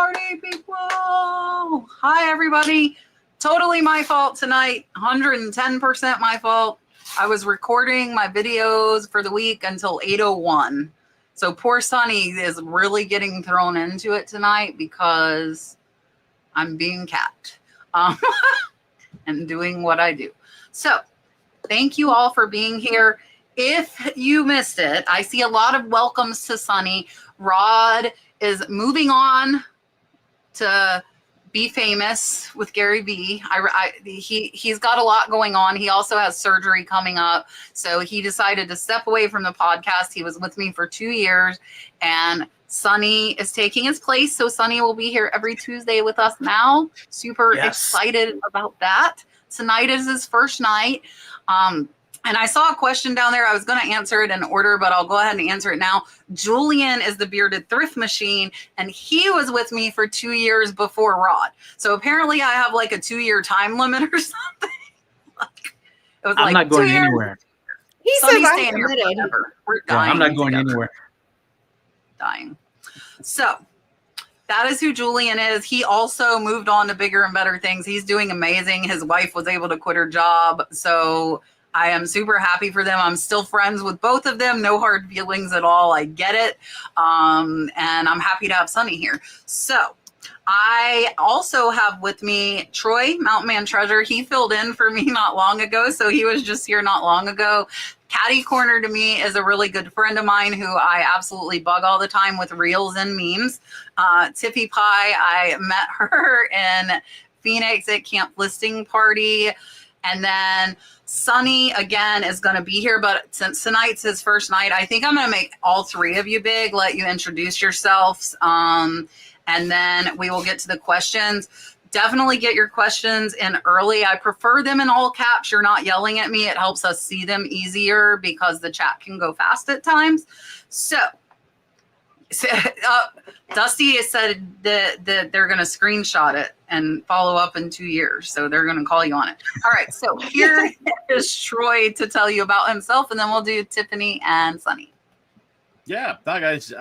Party people. Hi, everybody. Totally my fault tonight. 110% my fault. I was recording my videos for the week until 8:01. So poor Sonny is really getting thrown into it tonight because I'm being Kat and doing what I do. So thank you all for being here. If you missed it, I see a lot of welcomes to Sonny. Rod is moving on to be famous with Gary Vee. He's got a lot going on. He also has surgery coming up. So he decided to step away from the podcast. He was with me for 2 years, and Sonny is taking his place. So Sonny will be here every Tuesday with us now. Super excited about that. Tonight is his first night. And I saw a question down there. I was going to answer it in order, but I'll go ahead and answer it now. Julian is the bearded thrift machine, and he was with me for 2 years before Rod. So apparently I have like a 2-year time limit or something. It was I'm not going anywhere. He says I'm committed. We're dying. I'm not going anywhere. Dying. So that is who Julian is. He also moved on to bigger and better things. He's doing amazing. His wife was able to quit her job. So I am super happy for them. I'm still friends with both of them. No hard feelings at all. I get it. And I'm happy to have Sonny here. So I also have with me Troy, Mountain Man Treasure. He filled in for me not long ago. So he was just here not long ago. Catty Corner to me is a really good friend of mine who I absolutely bug all the time with reels and memes. Tiffypie, I met her in Phoenix at Camp Listing Party. And then Sonny, again, is going to be here. But since tonight's his first night, I think I'm going to make all three of you big, let you introduce yourselves. And then we will get to the questions. Definitely get your questions in early. I prefer them in all caps. You're not yelling at me. It helps us see them easier because the chat can go fast at times. So Dusty has said that they're going to screenshot it and follow up in 2 years. So they're going to call you on it. All right. So here is Troy to tell you about himself, and then we'll do Tiffany and Sonny. Yeah. Hi, guys.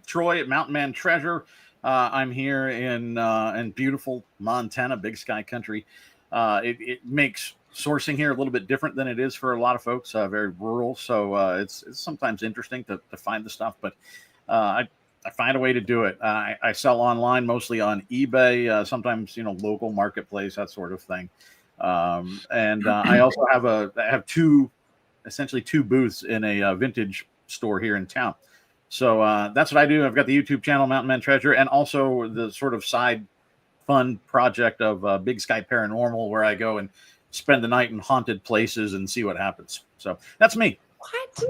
Troy at Mountain Man Treasure. I'm here in beautiful Montana, Big Sky Country. It makes sourcing here a little bit different than it is for a lot of folks, very rural. So it's sometimes interesting to find the stuff, but I find a way to do it. I sell online, mostly on eBay, sometimes, local marketplace, that sort of thing. And I also have essentially two booths in a vintage store here in town. So that's what I do. I've got the YouTube channel, Mountain Man Treasure, and also the sort of side fun project of Big Sky Paranormal, where I go and spend the night in haunted places and see what happens. So that's me. What?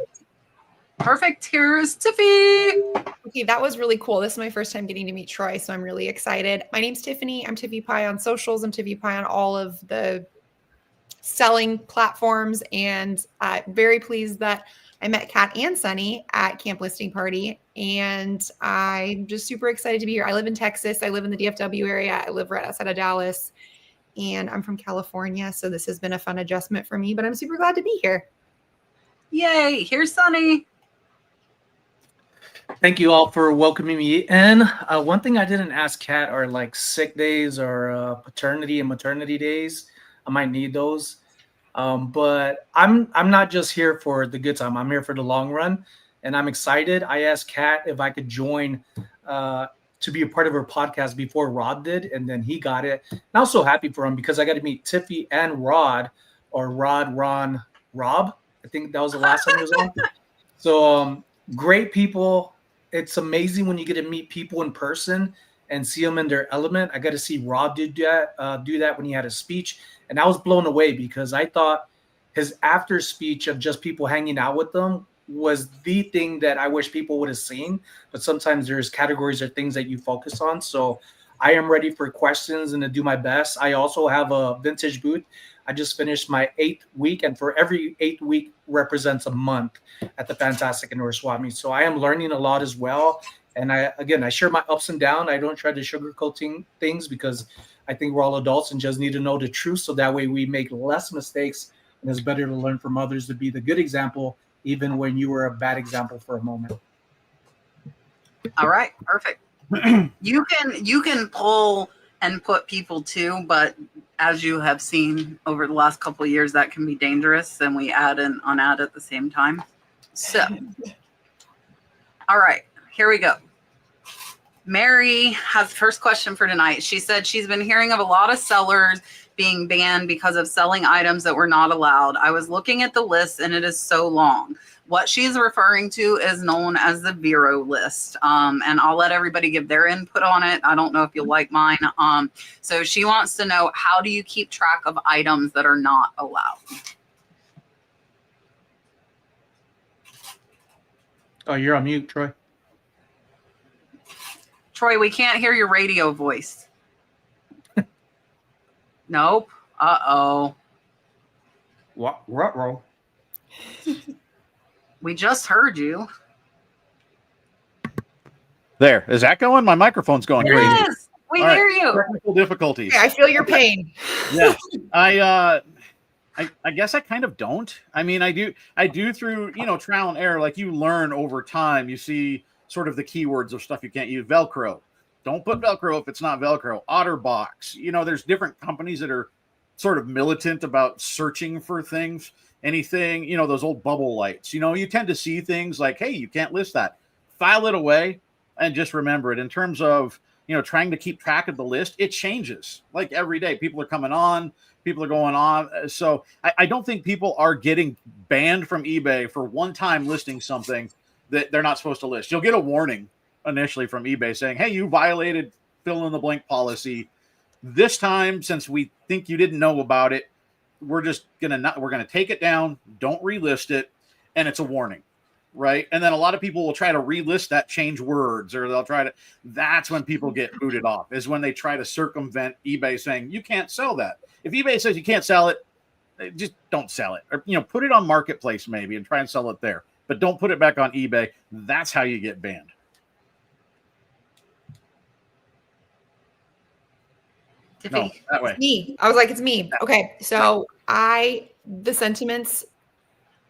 Perfect. Here's Tiffy. Okay, that was really cool. This is my first time getting to meet Troy, so I'm really excited. My name's Tiffany. I'm Tiffypie on socials. I'm Tiffypie on all of the selling platforms, and very pleased that I met Kat and Sonny at Camp Listing Party, and I'm just super excited to be here. I live in Texas. I live in the DFW area. I live right outside of Dallas, and I'm from California, so this has been a fun adjustment for me, but I'm super glad to be here. Yay. Here's Sonny. Thank you all for welcoming me in. One thing I didn't ask Kat are like sick days or paternity and maternity days. I might need those. But I'm not just here for the good time. I'm here for the long run, and I'm excited. I asked Kat if I could join to be a part of her podcast before Rod did, and then he got it. And I was so happy for him because I got to meet Tiffy and Rod, or Rod, Ron, Rob. I think that was the last time he was on. So great people. It's amazing when you get to meet people in person and see them in their element. I got to see Rob do that when he had a speech. And I was blown away because I thought his after speech of just people hanging out with them was the thing that I wish people would have seen. But sometimes there's categories or things that you focus on. So I am ready for questions and to do my best. I also have a vintage booth. I just finished my 8th week, and for every 8th week represents a month at the Fantastic Indoor Swap Meet. So I am learning a lot as well. And I share my ups and downs. I don't try to sugarcoat things because I think we're all adults and just need to know the truth. So that way we make less mistakes, and it's better to learn from others, to be the good example, even when you were a bad example for a moment. All right. Perfect. You can pull and put people too, but as you have seen over the last couple of years, that can be dangerous, and we add and unadd at the same time. So, all right, here we go. Mary has the first question for tonight. She said she's been hearing of a lot of sellers being banned because of selling items that were not allowed. I was looking at the list and it is so long. What she's referring to is known as the Vero list. And I'll let everybody give their input on it. I don't know if you'll like mine. So she wants to know, how do you keep track of items that are not allowed? Oh, you're on mute, Troy. Troy, we can't hear your radio voice. Nope. Uh-oh. What? Ruh-roh. We just heard you. There. Is that going? My microphone's going crazy. Yes, we All right. hear you. Technical difficulties. I feel your pain. Yeah. I guess I kind of don't. I mean, I do through, trial and error. Like, you learn over time. You see sort of the keywords of stuff you can't use. Velcro. Don't put Velcro if it's not Velcro. OtterBox. There's different companies that are sort of militant about searching for things. Anything, those old bubble lights. You tend to see things like, hey, you can't list that. File it away and just remember it. In terms of, trying to keep track of the list, it changes. Like, every day, people are coming on, people are going on. So I don't think people are getting banned from eBay for one time listing something that they're not supposed to list. You'll get a warning initially from eBay saying, hey, you violated fill in the blank policy. This time, since we think you didn't know about it, we're gonna take it down, don't relist it, and it's a warning, right? And then a lot of people will try to relist that, change words, or that's when people get booted off, is when they try to circumvent eBay saying you can't sell that. If eBay says you can't sell it, just don't sell it. Or put it on Marketplace maybe and try and sell it there. But don't put it back on eBay. That's how you get banned. Tiffany. No, that way. It's me. I was like, it's me. Okay. So the sentiments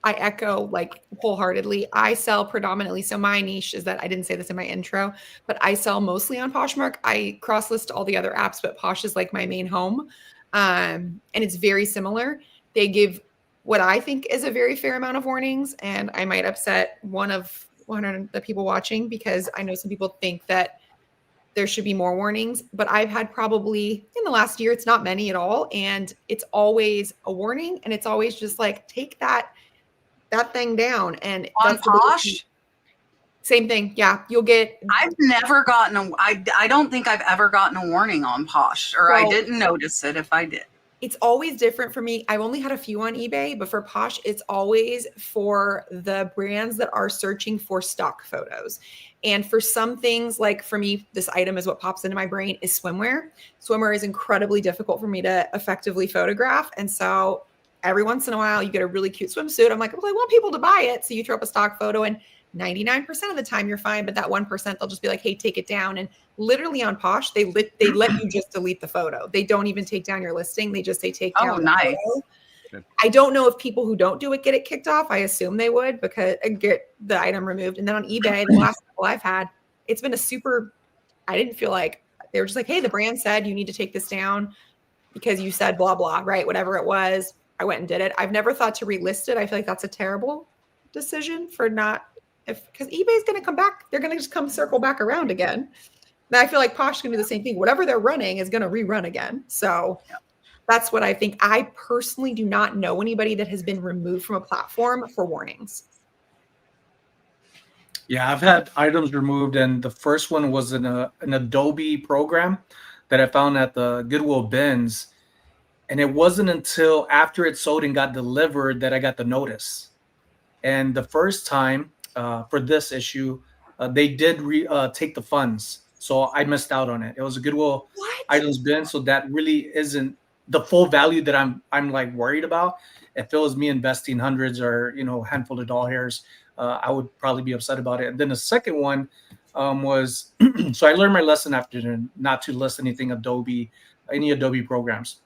I echo like wholeheartedly. I sell predominantly. So my niche is that I didn't say this in my intro, but I sell mostly on Poshmark. I cross list all the other apps, but Posh is like my main home. And it's very similar. They give what I think is a very fair amount of warnings. And I might upset one of 100 of the people watching, because I know some people think that there should be more warnings, but I've had probably in the last year, it's not many at all. And it's always a warning. And it's always just like, take that thing down. And On Posh? Same thing. Yeah. You'll get. I've never gotten I don't think I've ever gotten a warning on Posh, or I didn't notice it if I did. It's always different for me. I've only had a few on eBay, but for Posh, it's always for the brands that are searching for stock photos. And for some things, like for me, this item is what pops into my brain is swimwear. Swimwear is incredibly difficult for me to effectively photograph. And so every once in a while, you get a really cute swimsuit. I'm like, well, I want people to buy it. So you throw up a stock photo, and 99% of the time you're fine. But that 1%, they'll just be like, hey, take it down. And literally on Posh, they let you just delete the photo. They don't even take down your listing. They just say take down. Oh, nice. Photo. I don't know if people who don't do it get it kicked off. I assume they would, because get the item removed. And then on eBay, the last couple I've had, it's been I didn't feel like they were just like, hey, the brand said you need to take this down because you said blah, blah, right? Whatever it was, I went and did it. I've never thought to relist it. I feel like that's a terrible decision because eBay's going to come back. They're going to just come circle back around again. And I feel like Posh can do the same thing. Whatever they're running is going to rerun again. So that's what I think. I personally do not know anybody that has been removed from a platform for warnings. Yeah, I've had items removed, and the first one was an Adobe program that I found at the Goodwill bins. And it wasn't until after it sold and got delivered that I got the notice. And the first time for this issue, they did take the funds. So I missed out on it. It was a Goodwill items bin. So that really isn't the full value that I'm like worried about. If it was me investing hundreds or, handful of doll hairs, I would probably be upset about it. And then the second one was, so I learned my lesson after not to list any Adobe programs.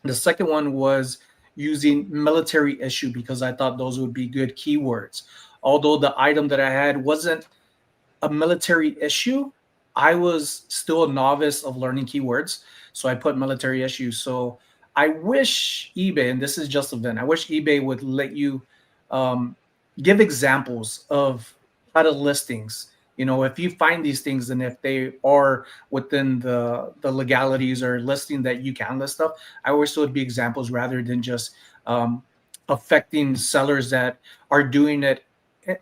The second one was using military issue, because I thought those would be good keywords. Although the item that I had wasn't a military issue, I was still a novice of learning keywords, so I put military issues. So I wish eBay, and this is just a vent, I wish eBay would let you um, give examples of how to listings. You know, if you find these things and if they are within the legalities or listing that you can list stuff, I wish there would be examples rather than just um, affecting sellers that are doing it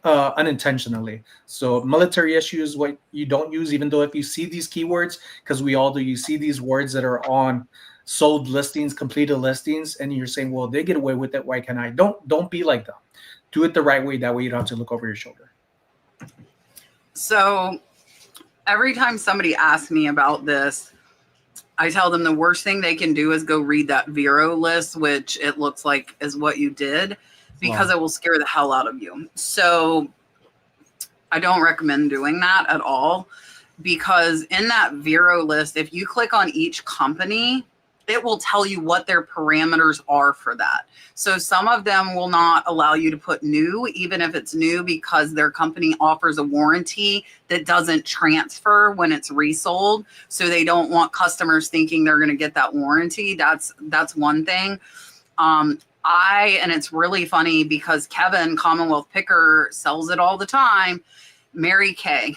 unintentionally. So military issue is what you don't use, even though if you see these keywords, because we all do, you see these words that are on sold listings, completed listings, and you're saying, well, they get away with it, why can't I? Don't be like them. Do it the right way. That way you don't have to look over your shoulder. So every time somebody asks me about this, I tell them the worst thing they can do is go read that Vero list, which it looks like is what you did, because it will scare the hell out of you. So I don't recommend doing that at all, because in that Vero list, if you click on each company, it will tell you what their parameters are for that. So some of them will not allow you to put new, even if it's new, because their company offers a warranty that doesn't transfer when it's resold. So they don't want customers thinking they're going to get that warranty. That's one thing. And it's really funny because Kevin, Commonwealth Picker, sells it all the time, Mary Kay.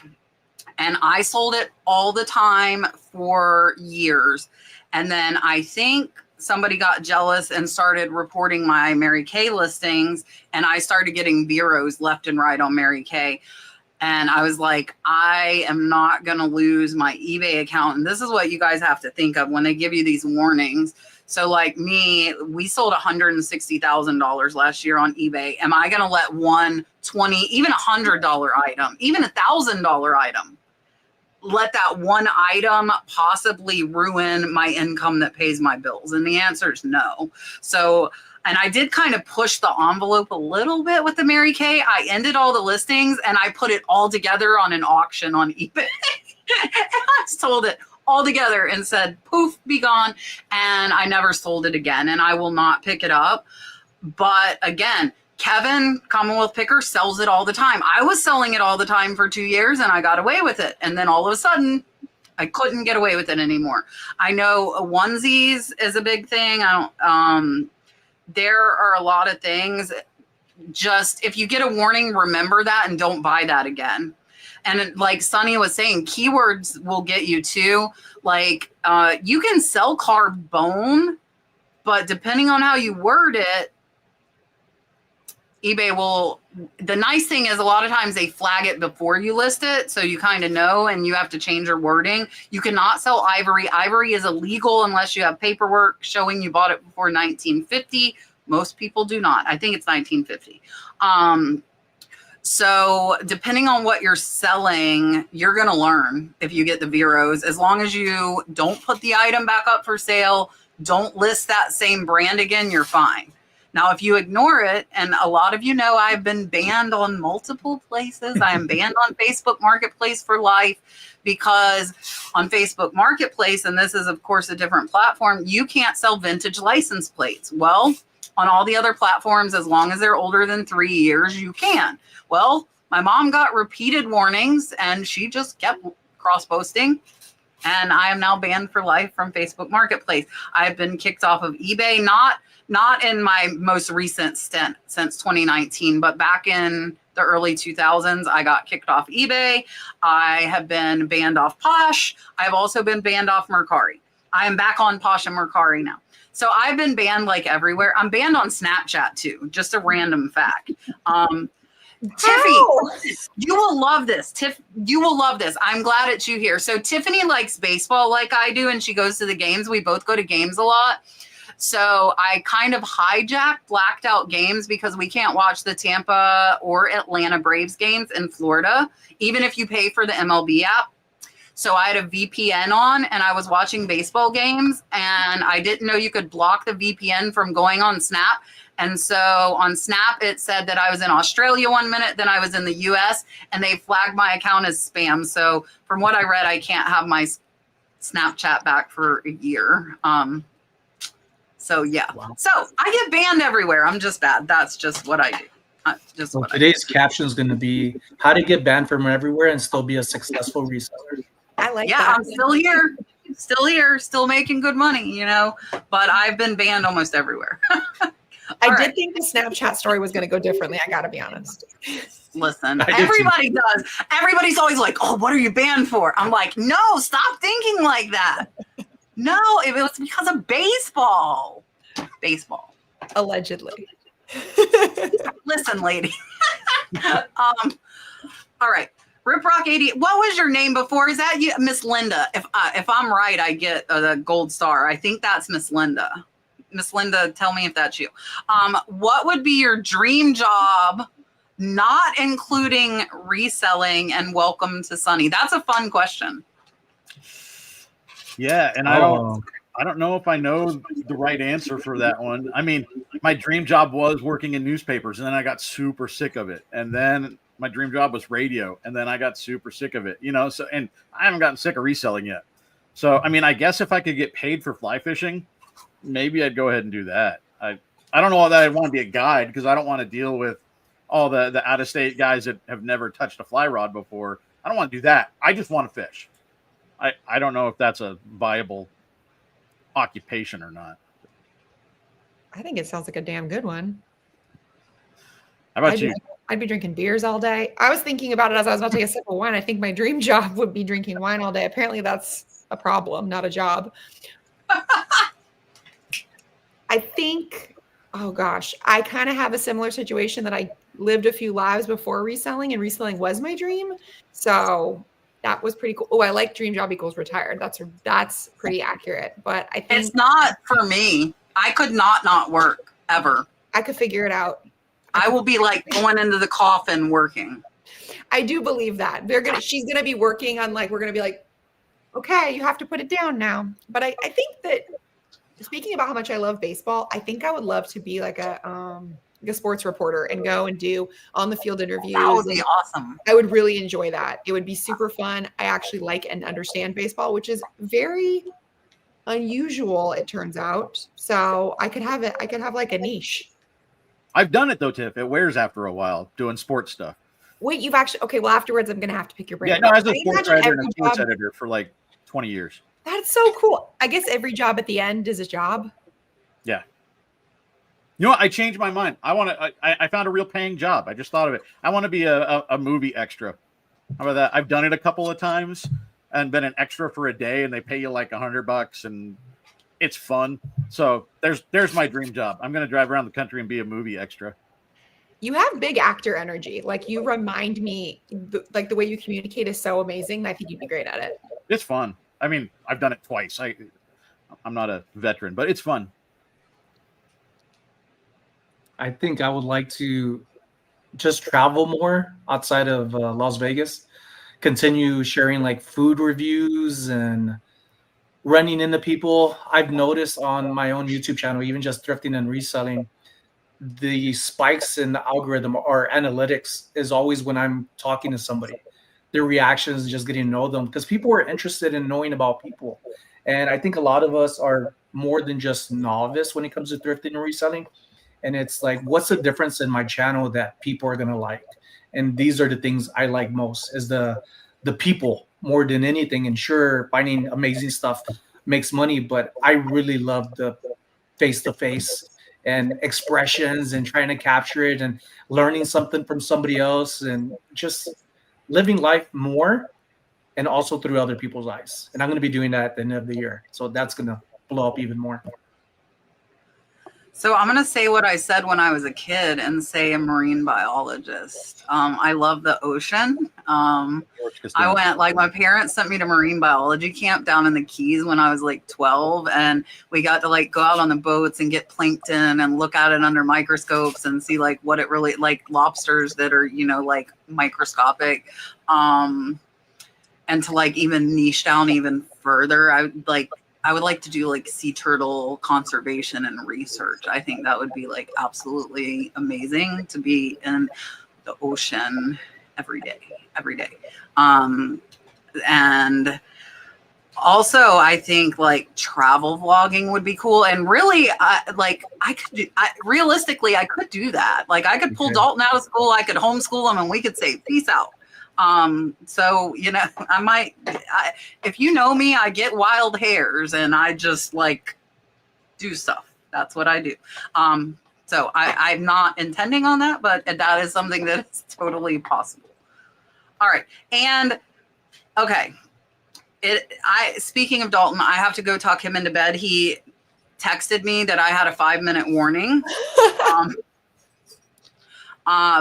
And I sold it all the time for years. And then I think somebody got jealous and started reporting my Mary Kay listings, and I started getting Veros left and right on Mary Kay. And I was like, I am not going to lose my eBay account. And this is what you guys have to think of when they give you these warnings. So like me, we sold $160,000 last year on eBay. Am I going to let one $20, even $100 item, even $1,000 item, let that one item possibly ruin my income that pays my bills? And the answer is no. So, and I did kind of push the envelope a little bit with the Mary Kay. I ended all the listings and I put it all together on an auction on eBay. And I sold it all together and said, poof, be gone. And I never sold it again, and I will not pick it up. But again, Kevin, Commonwealth Picker, sells it all the time. I was selling it all the time for 2 years and I got away with it. And then all of a sudden, I couldn't get away with it anymore. I know onesies is a big thing. There are a lot of things. Just if you get a warning, remember that and don't buy that again. And like Sonny was saying, keywords will get you too. Like you can sell carved bone, but depending on how you word it, eBay will, the nice thing is a lot of times they flag it before you list it. So you kind of know, and you have to change your wording. You cannot sell ivory. Ivory is illegal unless you have paperwork showing you bought it before 1950. Most people do not. I think it's 1950. So depending on what you're selling, you're going to learn if you get the Veros. As long as you don't put the item back up for sale, don't list that same brand again, you're fine. Now, if you ignore it, and a lot of you know I've been banned on multiple places. I am banned on Facebook Marketplace for life, because on Facebook Marketplace, and this is, of course, a different platform, you can't sell vintage license plates. Well, on all the other platforms, as long as they're older than 3 years, you can. Well, my mom got repeated warnings, and she just kept cross-posting. And I am now banned for life from Facebook Marketplace. I've been kicked off of eBay, not in my most recent stint since 2019, but back in the early 2000s, I got kicked off eBay. I have been banned off Posh. I've also been banned off Mercari. I am back on Posh and Mercari now. So I've been banned like everywhere. I'm banned on Snapchat too, just a random fact. Tiffy, you will love this. You will love this. I'm glad it's you here. So Tiffany likes baseball like I do, and she goes to the games. We both go to games a lot. So I kind of hijacked blacked out games because we can't watch the Tampa or Atlanta Braves games in Florida, even if you pay for the MLB app. So I had a VPN on and I was watching baseball games, and I didn't know you could block the VPN from going on Snap. And so on Snap, it said that I was in Australia 1 minute, then I was in the US, and they flagged my account as spam. So from what I read, I can't have my Snapchat back for a year. So yeah, wow. So I get banned everywhere. I'm just bad. That's just what I do. So today's caption is going to be how to get banned from everywhere and still be a successful reseller. I like Yeah, that. I'm still here, still making good money, you know, but I've been banned almost everywhere. I did think the Snapchat story was going to go differently. I got to be honest. Listen, I did everybody does. Everybody's always like, oh, what are you banned for? I'm like, no, stop thinking like that. No, it was because of baseball. Baseball. Allegedly. Listen, lady. All right. Rip Rock 80. What was your name before? Is that you, Miss Linda? If I'm right, I get the gold star. I think that's Miss Linda. Miss Linda, tell me if that's you. What would be your dream job, not including reselling and welcome to Sonny? That's a fun question. Yeah, and I don't know if I know the right answer for that one. I mean, my dream job was working in newspapers, and then I got super sick of it. And then my dream job was radio, and then I got super sick of it. You know, so and I haven't gotten sick of reselling yet. So I mean, I guess if I could get paid for fly fishing, maybe I'd go ahead and do that. I don't know that I'd want to be a guide because I don't want to deal with all the out of state guys that have never touched a fly rod before. I don't want to do that. I just want to fish. I don't know if that's a viable occupation or not. I think it sounds like a damn good one. How about you? I'd be drinking beers all day. I was thinking about it as I was about to take a sip of wine. I think my dream job would be drinking wine all day. Apparently that's a problem, not a job. I think, oh gosh, I kind of have a similar situation that I lived a few lives before reselling, and reselling was my dream. So that was pretty cool. Oh, I like dream job equals retired. That's pretty accurate. But I think It's not for me. I could not work ever. I could figure it out. I will be like going into the coffin working. I do believe that she's gonna be working on, like, we're gonna be like, okay, you have to put it down now. But I think that, speaking about how much I love baseball, I think I would love to be like a sports reporter and go and do on the field interviews. That would be awesome. I would really enjoy that. It would be super fun. I actually like and understand baseball, which is very unusual, it turns out. So I could have it. I could have like a niche. I've done it though, Tiff. It wears after a while doing sports stuff. Wait, you've actually, okay, well, afterwards I'm gonna have to pick your brain. Yeah, no, I was a I sports imagine writer and a every sports job- editor for like 20 years. That's so cool. I guess every job at the end is a job. Yeah. You know what? I changed my mind. I found a real paying job. I just thought of it. I want to be a movie extra. How about that? I've done it a couple of times and been an extra for a day, and they pay you like $100 and it's fun. So there's my dream job. I'm going to drive around the country and be a movie extra. You have big actor energy. Like, you remind me, like, the way you communicate is so amazing. I think you'd be great at it. It's fun. I mean, I've done it twice. I'm not a veteran, but it's fun. I think I would like to just travel more outside of Las Vegas, continue sharing like food reviews and running into people. I've noticed on my own YouTube channel, even just thrifting and reselling, the spikes in the algorithm or analytics is always when I'm talking to somebody. Their reactions, just getting to know them, because people are interested in knowing about people. And I think a lot of us are more than just novice when it comes to thrifting and reselling. And it's like, what's the difference in my channel that people are gonna like? And these are the things I like most, is the people more than anything. And sure, finding amazing stuff makes money, but I really love the face-to-face and expressions and trying to capture it and learning something from somebody else and just living life more, and also through other people's eyes. And I'm going to be doing that at the end of the year. So that's going to blow up even more. So I'm going to say what I said when I was a kid and say a marine biologist. I love the ocean. I went, like, my parents sent me to marine biology camp down in the Keys when I was like 12. And we got to like go out on the boats and get plankton and look at it under microscopes and see like what it really, like lobsters that are, you know, like microscopic. And to like even niche down even further, I would like to do like sea turtle conservation and research. I think that would be like absolutely amazing to be in the ocean every day. And also I think like travel vlogging would be cool. And really, realistically, I could do that. Like, I could pull Dalton out of school. I could homeschool him and we could say, peace out. So, you know, if you know me, I get wild hairs and I just like do stuff. That's what I do. So I'm not intending on that, but that is something that is totally possible. All right. And okay. Speaking of Dalton, I have to go tuck him into bed. He texted me that I had a 5-minute warning.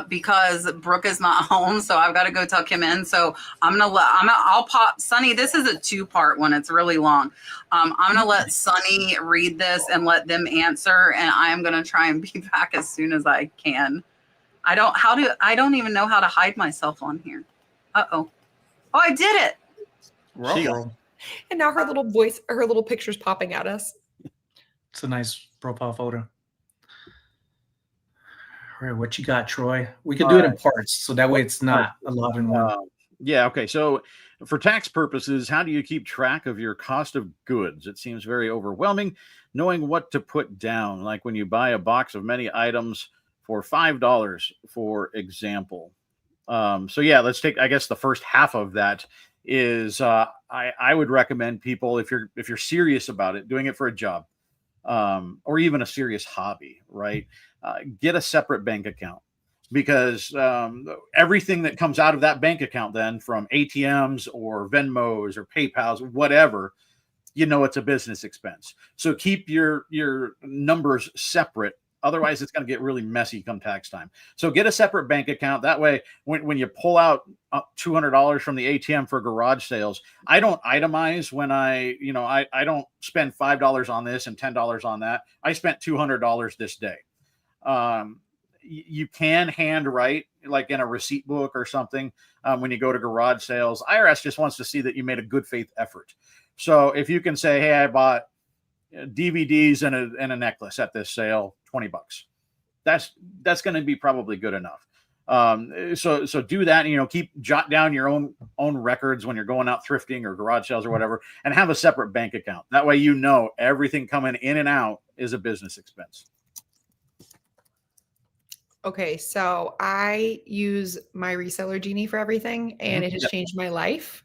Because Brooke is not home, so I've got to go tuck him in. So I'll pop Sonny. This is a 2-part one. It's really long. I'm gonna let Sonny read this and let them answer, and I'm gonna try and be back as soon as I can. I don't even know how to hide myself on here. Oh, I did it. And now her little picture's popping at us. It's a nice profile photo. All right, what you got, Troy? We can do it in parts, so that way it's not a lot in one. Yeah, okay. So for tax purposes, how do you keep track of your cost of goods? It seems very overwhelming knowing what to put down, like when you buy a box of many items for $5, for example. So yeah, let's take, I guess the first half of that is I would recommend people, if you're serious about it, doing it for a job, or even a serious hobby, right? Get a separate bank account, because everything that comes out of that bank account then from ATMs or Venmos or PayPals, whatever, you know, it's a business expense. So keep your numbers separate. Otherwise, it's going to get really messy come tax time. So get a separate bank account. That way, when you pull out $200 from the ATM for garage sales, I don't itemize when I don't spend $5 on this and $10 on that. I spent $200 this day. You can handwrite, like in a receipt book or something, when you go to garage sales. IRS just wants to see that you made a good faith effort. So if you can say, hey, I bought DVDs and a necklace at this sale, $20, that's going to be probably good enough. So do that, and jot down your own records when you're going out thrifting or garage sales or whatever, and have a separate bank account. That way, everything coming in and out is a business expense. Okay, so I use my Reseller Genie for everything, and it has changed my life.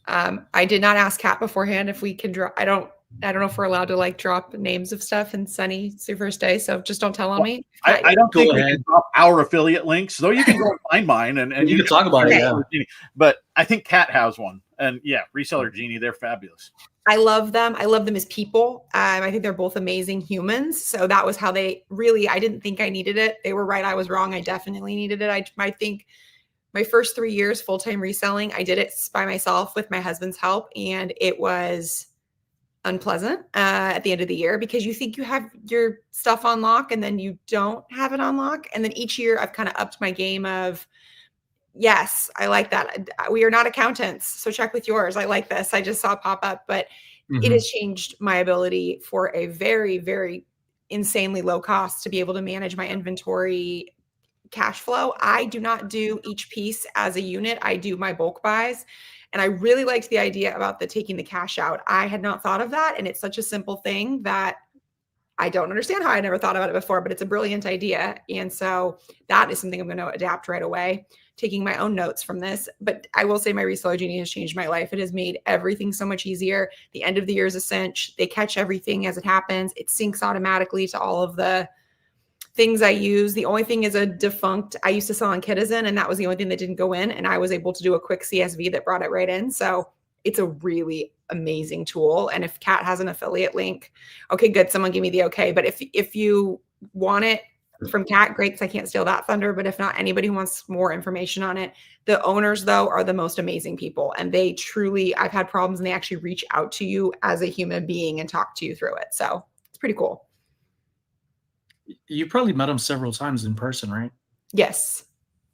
I did not ask Kat beforehand if we can drop. I don't know if we're allowed to like drop names of stuff. And Sonny, it's your first day, so just don't tell on me. I don't think we can drop our affiliate links, though. You can go and find mine, and you can talk about it. Yeah. But I think Kat has one, and yeah, Reseller Genie, they're fabulous. I love them. I love them as people. I think they're both amazing humans. So that was how I didn't think I needed it. They were right. I was wrong. I definitely needed it. I think my first 3 years full-time reselling, I did it by myself with my husband's help. And it was unpleasant at the end of the year, because you think you have your stuff on lock and then you don't have it on lock. And then each year I've kind of upped my game of, yes, I like that. We are not accountants, so check with yours. I like this. I just saw it pop up, but it has changed my ability for a very, very insanely low cost to be able to manage my inventory cash flow. I do not do each piece as a unit. I do my bulk buys. And I really liked the idea about taking the cash out. I had not thought of that. And it's such a simple thing that I don't understand how I never thought about it before, but it's a brilliant idea. And so that is something I'm going to adapt right away, taking my own notes from this. But I will say my Reseller Genie has changed my life. It has made everything so much easier. The end of the year is a cinch. They catch everything as it happens. It syncs automatically to all of the things I use. The only thing is a defunct, I used to sell on Kitizen, and that was the only thing that didn't go in. And I was able to do a quick CSV that brought it right in. So it's a really amazing tool. And if Kat has an affiliate link, okay, good. Someone give me the okay. But if you want it from Kat, great, because I can't steal that thunder. But if not, anybody who wants more information on it, the owners, though, are the most amazing people. And they truly, I've had problems and they actually reach out to you as a human being and talk to you through it. So it's pretty cool. You probably met them several times in person, right? Yes.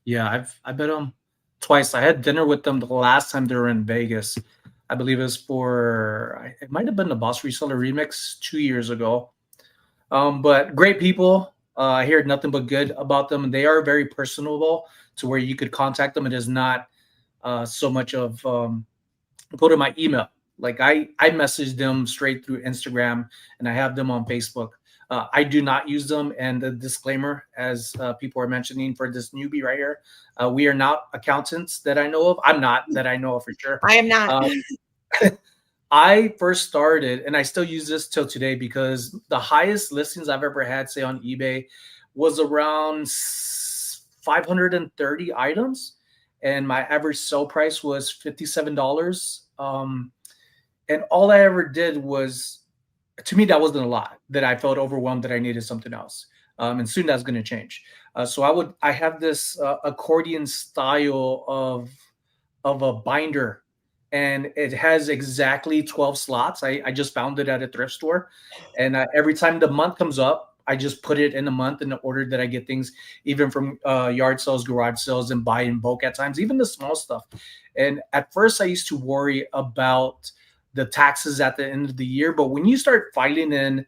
Yeah, I met them twice. I had dinner with them the last time they were in Vegas. I believe it was it might have been the Boss Reseller Remix 2 years ago. But great people. I heard nothing but good about them. They are very personable to where you could contact them. It is not so much of go to my email. Like I message them straight through Instagram, and I have them on Facebook. I do not use them. And the disclaimer, as people are mentioning for this newbie right here, we are not accountants that I know of. I'm not that I know of for sure. I am not. I first started, and I still use this till today, because the highest listings I've ever had, say on eBay, was around 530 items, and my average sell price was $57. And all I ever did was, to me, that wasn't a lot. That I felt overwhelmed that I needed something else, and soon that's going to change. So I have this accordion style of a binder, and it has exactly 12 slots. I just found it at a thrift store, and every time the month comes up, I just put it in a month in the order that I get things, even from yard sales, garage sales, and buy in bulk at times, even the small stuff. And at first I used to worry about the taxes at the end of the year, but when you start filing in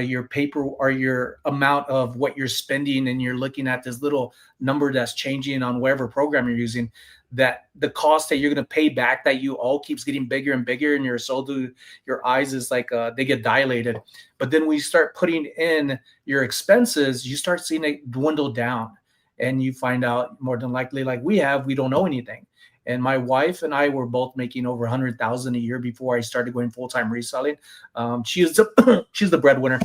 your paper or your amount of what you're spending, and you're looking at this little number that's changing on whatever program you're using, that the cost that you're going to pay back that you owe keeps getting bigger and bigger, and your eyes is like they get dilated. But then when you start putting in your expenses, you start seeing it dwindle down, and you find out more than likely, like we don't know anything. And my wife and I were both making over 100,000 a year before I started going full-time reselling. She's the breadwinner,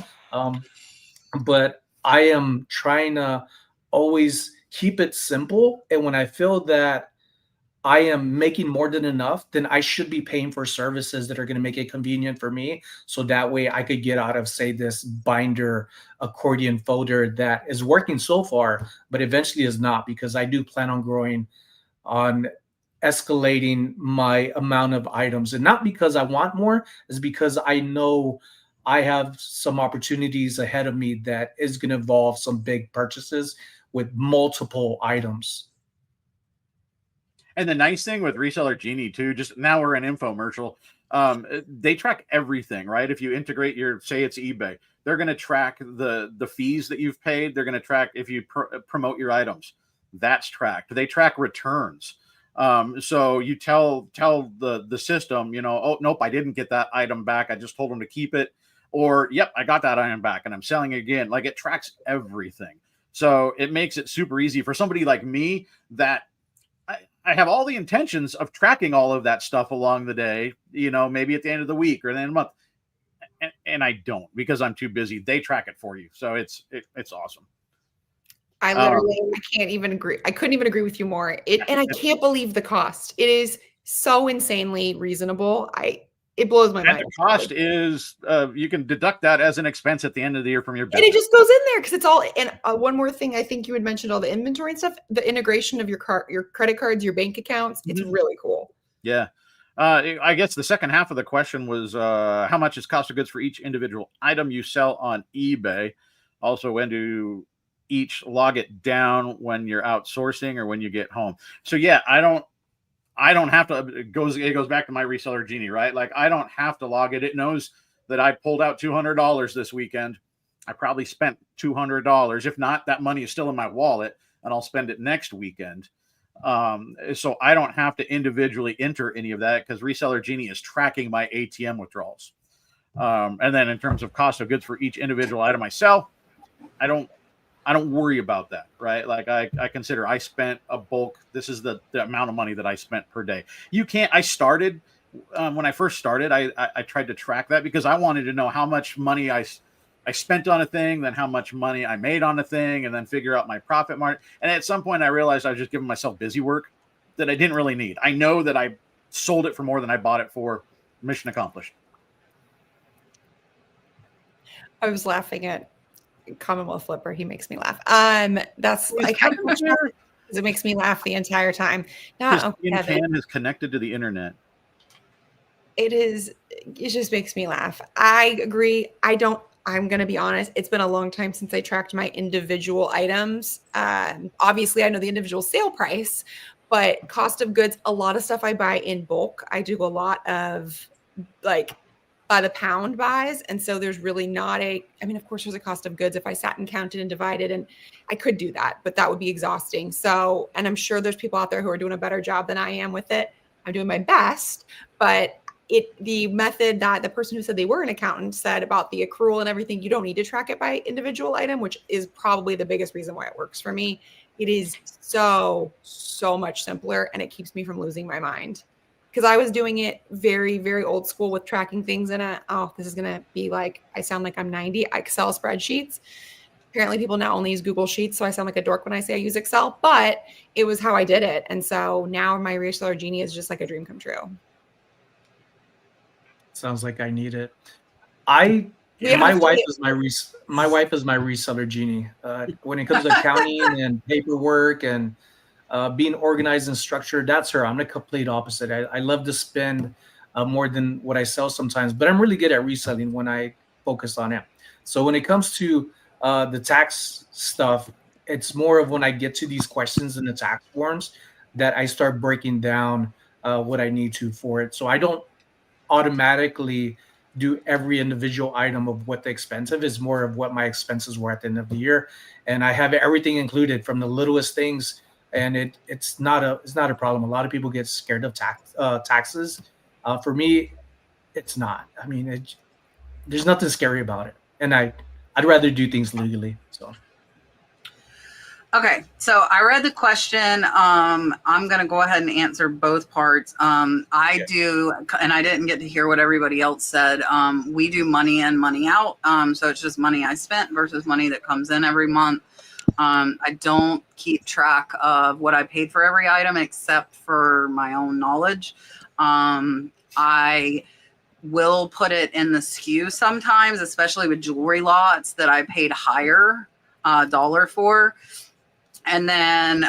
but I am trying to always keep it simple. And when I feel that I am making more than enough, then I should be paying for services that are going to make it convenient for me. So that way I could get out of, say, this binder accordion folder that is working so far, but eventually is not, because I do plan on growing, on escalating my amount of items. And not because I want more, is because I know I have some opportunities ahead of me that is going to involve some big purchases with multiple items. And the nice thing with Reseller Genie too, just now we're an infomercial. They track everything, right? If you integrate say it's eBay, they're going to track the fees that you've paid. They're going to track if you promote your items. That's tracked. They track returns. So you tell the system, oh, nope, I didn't get that item back. I just told them to keep it. Or, yep, I got that item back and I'm selling it again. Like, it tracks everything. So it makes it super easy for somebody like me that I have all the intentions of tracking all of that stuff along the day, maybe at the end of the week or the end of the month. And I don't, because I'm too busy. They track it for you. So it's awesome. I literally, I can't even agree. I couldn't even agree with you more. And I can't believe the cost. It is so insanely reasonable. It blows my mind. The cost is, you can deduct that as an expense at the end of the year from your business. And it just goes in there because it's all. And one more thing, I think you had mentioned all the inventory and stuff. The integration of your credit cards, your bank accounts. It's really cool. Yeah. I guess the second half of the question was how much is cost of goods for each individual item you sell on eBay? Also, when do each log it down when you're outsourcing or when you get home? So yeah, I don't have to. It goes back to my Reseller Genie, right? Like, I don't have to log it. It knows that I pulled out $200 this weekend. I probably spent $200. If not, that money is still in my wallet and I'll spend it next weekend. So I don't have to individually enter any of that because Reseller Genie is tracking my ATM withdrawals. And then in terms of cost of goods for each individual item I sell, I don't worry about that, right? Like, I consider I spent a bulk. This is the amount of money that I spent per day. I started, when I first started, I tried to track that because I wanted to know how much money I spent on a thing, then how much money I made on a thing, and then figure out my profit margin. And at some point I realized I was just giving myself busy work that I didn't really need. I know that I sold it for more than I bought it for. Mission accomplished. I was laughing at Commonwealth Flipper. He makes me laugh. That's like it makes me laugh the entire time. Now, his fan is connected to the internet. It just makes me laugh. I agree. I'm going to be honest. It's been a long time since I tracked my individual items. Obviously I know the individual sale price, but cost of goods, a lot of stuff I buy in bulk. I do a lot of like by the pound buys. And so there's really not of course there's a cost of goods if I sat and counted and divided, and I could do that, but that would be exhausting. So, and I'm sure there's people out there who are doing a better job than I am with it. I'm doing my best, but the method that the person who said they were an accountant said about the accrual and everything, you don't need to track it by individual item, which is probably the biggest reason why it works for me. It is so much simpler, and it keeps me from losing my mind. Because I was doing it very, very old school with tracking things in this is going to be like, I sound like I'm 90, Excel spreadsheets. Apparently people now only use Google Sheets, so I sound like a dork when I say I use Excel, but it was how I did it. And so now my Reseller Genie is just like a dream come true. Sounds like I need it. We My have to- wife is my wife is my reseller genie. When it comes to accounting and paperwork and being organized and structured, that's her. I'm the complete opposite. I love to spend more than what I sell sometimes, but I'm really good at reselling when I focus on it. So when it comes to the tax stuff, it's more of when I get to these questions in the tax forms that I start breaking down what I need to for it. So I don't automatically do every individual item of what the expensive is, more of what my expenses were at the end of the year. And I have everything included from the littlest things. And it's not a problem. A lot of people get scared of taxes. For me, it's not. I mean, there's nothing scary about it. And I'd rather do things legally. So. Okay, so I read the question. I'm going to go ahead and answer both parts. I do, and I didn't get to hear what everybody else said. We do money in, money out. So it's just money I spent versus money that comes in every month. I don't keep track of what I paid for every item except for my own knowledge. I will put it in the SKU sometimes, especially with jewelry lots that I paid higher dollar for. And then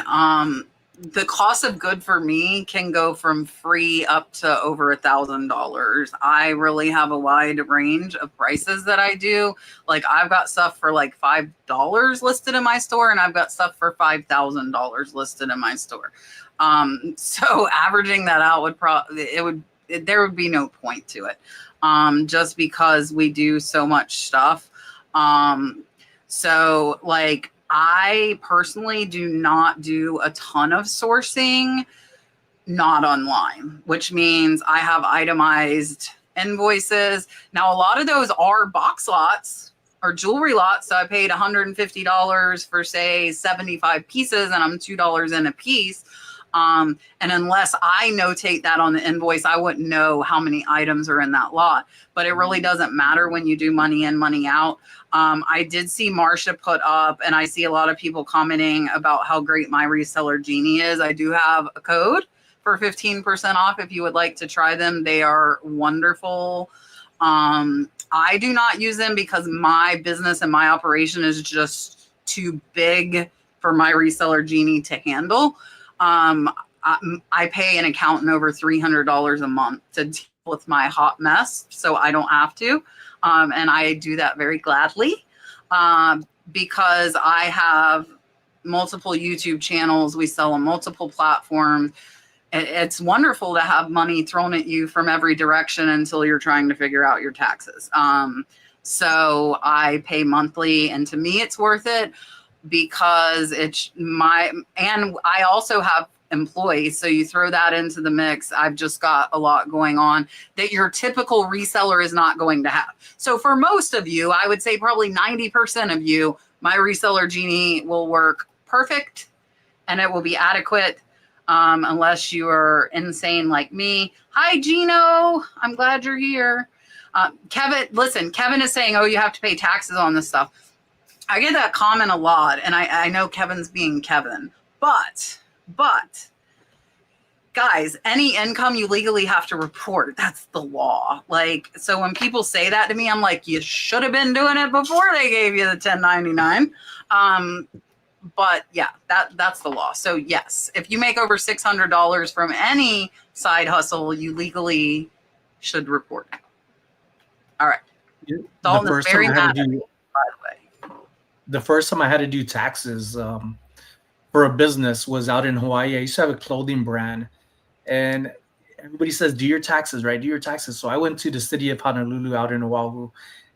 the cost of good for me can go from free up to over $1,000. I really have a wide range of prices that I do. Like I've got stuff for like $5 listed in my store, and I've got stuff for $5,000 listed in my store. So averaging that out there would be no point to it, just because we do so much stuff. So like, I personally do not do a ton of sourcing, not online, which means I have itemized invoices. Now, a lot of those are box lots or jewelry lots. So I paid $150 for, say, 75 pieces, and I'm $2 in a piece. And unless I notate that on the invoice, I wouldn't know how many items are in that lot. But it really doesn't matter when you do money in, money out. I did see Marsha put up, and I see a lot of people commenting about how great my Reseller Genie is. I do have a code for 15% off if you would like to try them. They are wonderful. I do not use them because my business and my operation is just too big for my Reseller Genie to handle. I pay an accountant over $300 a month to deal with my hot mess, so I don't have to. And I do that very gladly because I have multiple YouTube channels. We sell on multiple platforms. It's wonderful to have money thrown at you from every direction until you're trying to figure out your taxes. So I pay monthly, and to me, it's worth it because and I also have employees. So you throw that into the mix. I've just got a lot going on that your typical reseller is not going to have. So for most of you, I would say probably 90% of you, my Reseller Genie will work perfect and it will be adequate. Unless you are insane like me. Hi, Gino. I'm glad you're here. Kevin is saying, oh, you have to pay taxes on this stuff. I get that comment a lot, and I know Kevin's being Kevin, but guys, any income you legally have to report. That's the law. Like, so when people say that to me, I'm like, you should have been doing it before they gave you the 1099. But yeah, that's the law. So yes, if you make over $600 from any side hustle, you legally should report it. All right. Dalton is very mad at me, by the way. The first time I had to do taxes for a business was out in Hawaii. I used to have a clothing brand, and everybody says, do your taxes, right? Do your taxes. So I went to the city of Honolulu out in Oahu,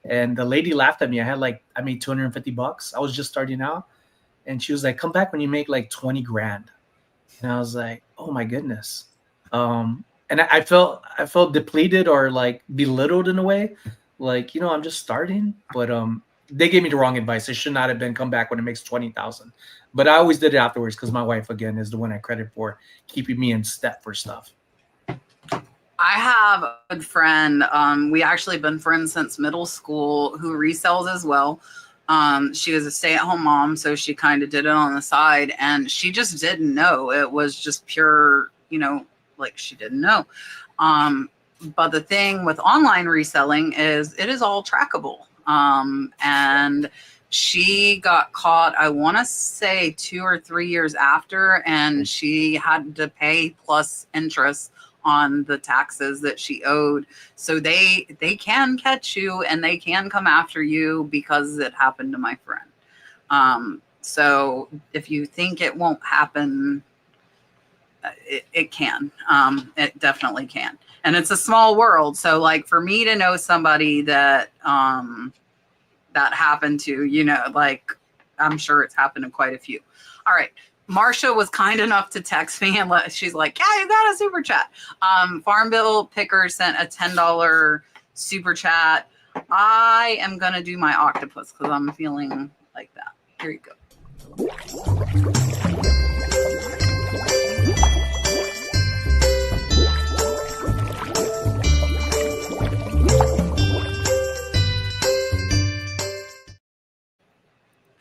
and the lady laughed at me. I made $250. I was just starting out. And she was like, come back when you make like 20 grand. And I was like, oh my goodness. and I felt depleted or like belittled in a way. Like, I'm just starting, but they gave me the wrong advice. It should not have been come back when it makes 20,000. But I always did it afterwards because my wife again is the one I credit for keeping me in step for stuff. I have a good friend. We actually been friends since middle school who resells as well. She was a stay-at-home mom, so she kind of did it on the side, and she just didn't know. It was just pure, like she didn't know. But the thing with online reselling is it is all trackable. And she got caught, I want to say 2 or 3 years after, and she had to pay plus interest on the taxes that she owed. So they can catch you and they can come after you because it happened to my friend. So if you think it won't happen, it can. It definitely can. And it's a small world. So like for me to know somebody that that happened to, like I'm sure it's happened to quite a few. All right. Marsha was kind enough to text me and she's like, yeah, you got a super chat. Farm Bill Picker sent a $10 super chat. I am going to do my octopus because I'm feeling like that. Here you go.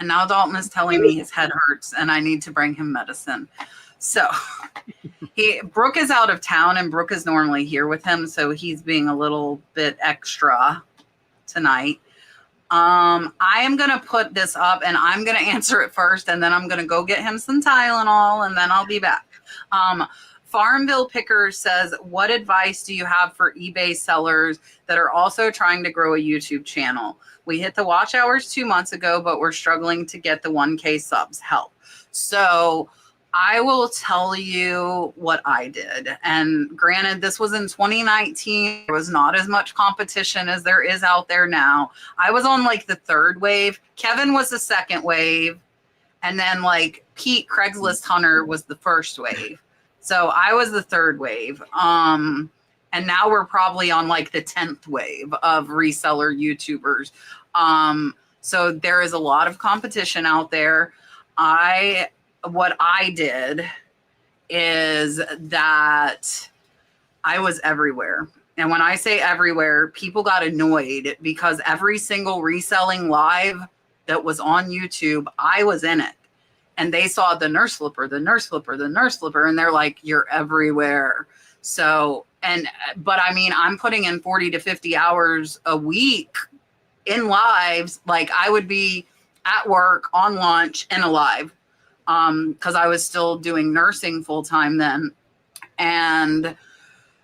And now Dalton is telling me his head hurts and I need to bring him medicine. So Brooke is out of town and Brooke is normally here with him. So he's being a little bit extra tonight. I am going to put this up and I'm going to answer it first. And then I'm going to go get him some Tylenol and then I'll be back. Farmville Picker says, what advice do you have for eBay sellers that are also trying to grow a YouTube channel? We hit the watch hours 2 months ago, but we're struggling to get the 1K subs. Help. So I will tell you what I did. And granted, this was in 2019. There was not as much competition as there is out there now. I was on like the third wave. Kevin was the second wave. And then like Pete, Craigslist Hunter, was the first wave. So I was the third wave. And now we're probably on like the 10th wave of reseller YouTubers. So there is a lot of competition out there. What I did is that I was everywhere. And when I say everywhere, people got annoyed because every single reselling live that was on YouTube, I was in it. And they saw the nurse flipper, the nurse flipper, the nurse flipper, and they're like, you're everywhere. So, but I mean, I'm putting in 40 to 50 hours a week in lives. Like I would be at work, on lunch, and alive. Because I was still doing nursing full time then. And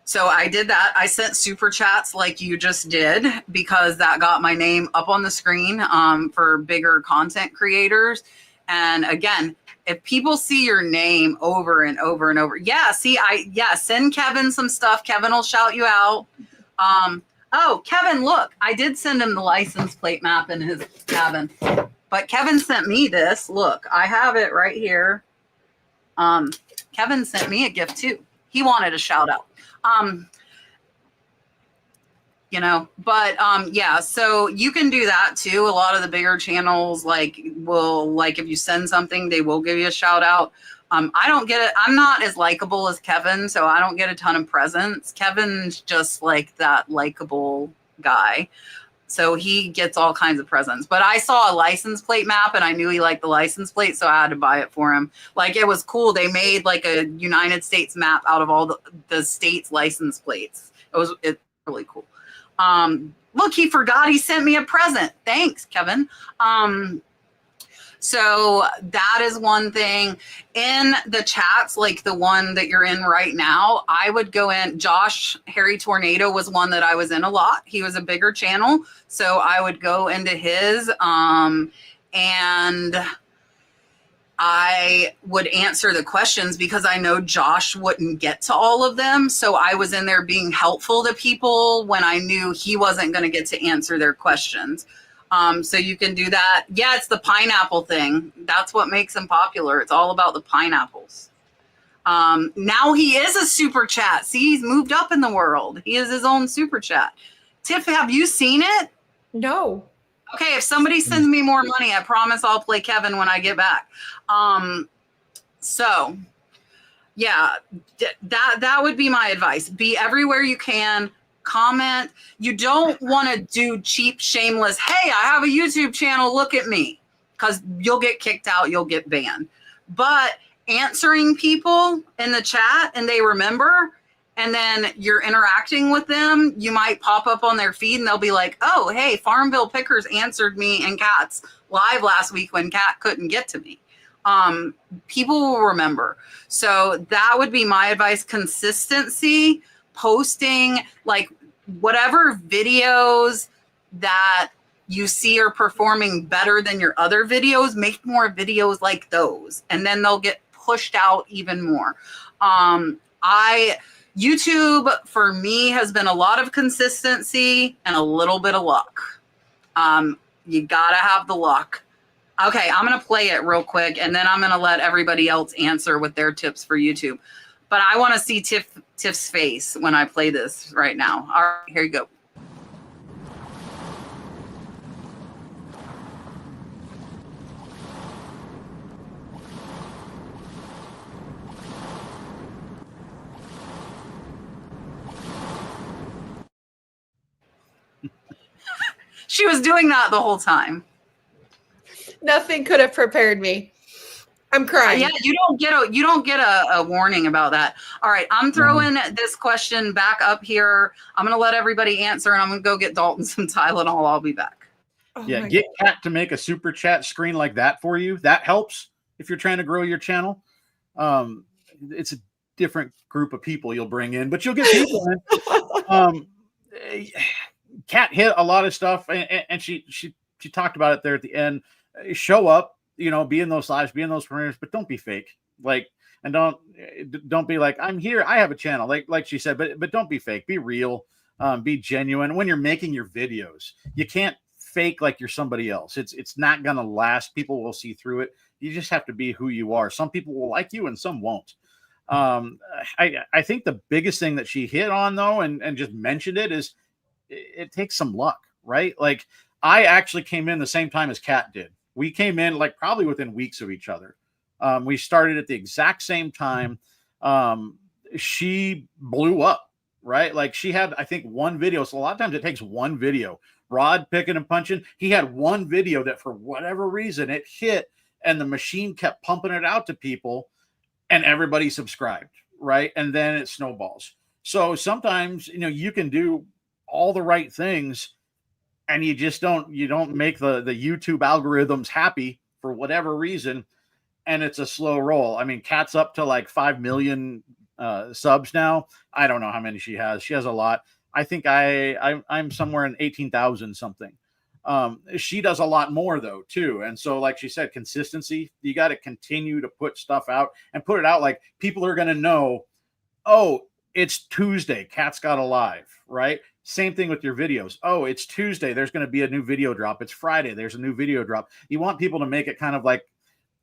so I did that. I sent super chats like you just did because that got my name up on the screen for bigger content creators. And again, if people see your name over and over and over, send Kevin some stuff. Kevin will shout you out. Oh, Kevin, look, I did send him the license plate map in his cabin. But Kevin sent me this. Look, I have it right here. Kevin sent me a gift too. He wanted a shout out. Yeah, so you can do that too. A lot of the bigger channels if you send something, they will give you a shout out. I don't get it. I'm not as likable as Kevin, so I don't get a ton of presents. Kevin's just like that likable guy. So he gets all kinds of presents. But I saw a license plate map and I knew he liked the license plate, so I had to buy it for him. Like it was cool. They made like a United States map out of all the states' license plates. It's really cool. Look, he forgot he sent me a present. Thanks, Kevin. So that is one thing. In the chats, like the one that you're in right now, I would go in. Josh Harry Tornado was one that I was in a lot. He was a bigger channel. So I would go into his and I would answer the questions because I know Josh wouldn't get to all of them. So I was in there being helpful to people when I knew he wasn't going to get to answer their questions. So you can do that. Yeah, it's the pineapple thing. That's what makes them popular. It's all about the pineapples. Now he is a super chat. See, he's moved up in the world. He is his own super chat. Tiff, have you seen it? No. Okay, if somebody sends me more money, I promise I'll play Kevin when I get back. So yeah, that would be my advice. Be everywhere you can. Comment. You don't want to do cheap, shameless, hey, I have a YouTube channel, look at me, because you'll get kicked out, you'll get banned. But answering people in the chat and they remember, and then you're interacting with them, you might pop up on their feed and they'll be like, oh, hey, Farmville Pickers answered me and Kat's live last week when Kat couldn't get to me. People will remember. So that would be my advice. Consistency, posting, like whatever videos that you see are performing better than your other videos, make more videos like those, and then they'll get pushed out even more. YouTube for me has been a lot of consistency and a little bit of luck. You gotta have the luck. Okay, I'm gonna play it real quick and then I'm gonna let everybody else answer with their tips for YouTube. But I wanna see Tiff's face when I play this right now. All right, here you go. She was doing that the whole time. Nothing could have prepared me. I'm crying. Yeah, you don't get a warning about that. All right, I'm throwing this question back up here. I'm gonna let everybody answer, and I'm gonna go get Dalton some Tylenol. I'll be back. Oh Yeah, my get God. Kat to make a super chat screen like that for you. That helps if you're trying to grow your channel. It's a different group of people you'll bring in, but you'll get people in. Kat hit a lot of stuff, and she talked about it there at the end. Show up, be in those lives, be in those premieres, but don't be fake. And don't be like, I'm here, I have a channel, like she said, but don't be fake. Be real, be genuine. When you're making your videos, you can't fake like you're somebody else. It's not gonna last. People will see through it. You just have to be who you are. Some people will like you and some won't. I think the biggest thing that she hit on though, and just mentioned it, is it takes some luck, right? Like I actually came in the same time as Kat did. We came in like probably within weeks of each other. We started at the exact same time. She blew up, right? Like she had, I think, one video. So a lot of times it takes one video. Rod picking and punching. He had one video that for whatever reason it hit and the machine kept pumping it out to people and everybody subscribed, right? And then it snowballs. So sometimes, you can do all the right things and you don't make the YouTube algorithms happy for whatever reason. And it's a slow roll. I mean, Kat's up to like 5 million subs now. I don't know how many she has. She has a lot. I think I'm somewhere in 18,000 something. She does a lot more though too. And so, like she said, consistency, you got to continue to put stuff out and put it out. Like people are going to know, oh, it's Tuesday, Kat's got a live, right? Same thing with your videos. Oh, it's Tuesday, there's going to be a new video drop. It's Friday, there's a new video drop. You want people to make it kind of like,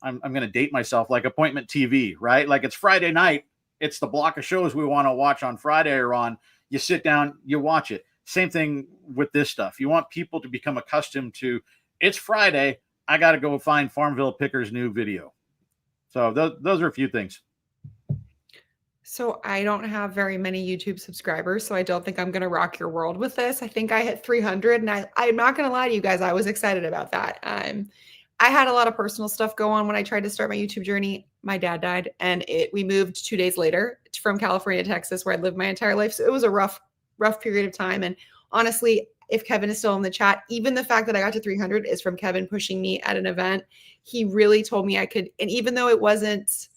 I'm going to date myself, like appointment TV, right? Like it's Friday night. It's the block of shows we want to watch on Friday or on. You sit down, you watch it. Same thing with this stuff. You want people to become accustomed to, it's Friday, I got to go find Farmville Pickers' new video. So those are a few things. So I don't have very many YouTube subscribers, so I don't think I'm going to rock your world with this. I think I hit 300, and I'm not going to lie to you guys, I was excited about that. I had a lot of personal stuff go on when I tried to start my YouTube journey. My dad died, and we moved 2 days later from California to Texas, where I'd lived my entire life. So it was a rough period of time. And honestly, if Kevin is still in the chat, even the fact that I got to 300 is from Kevin pushing me at an event. He really told me I could, and even though it wasn't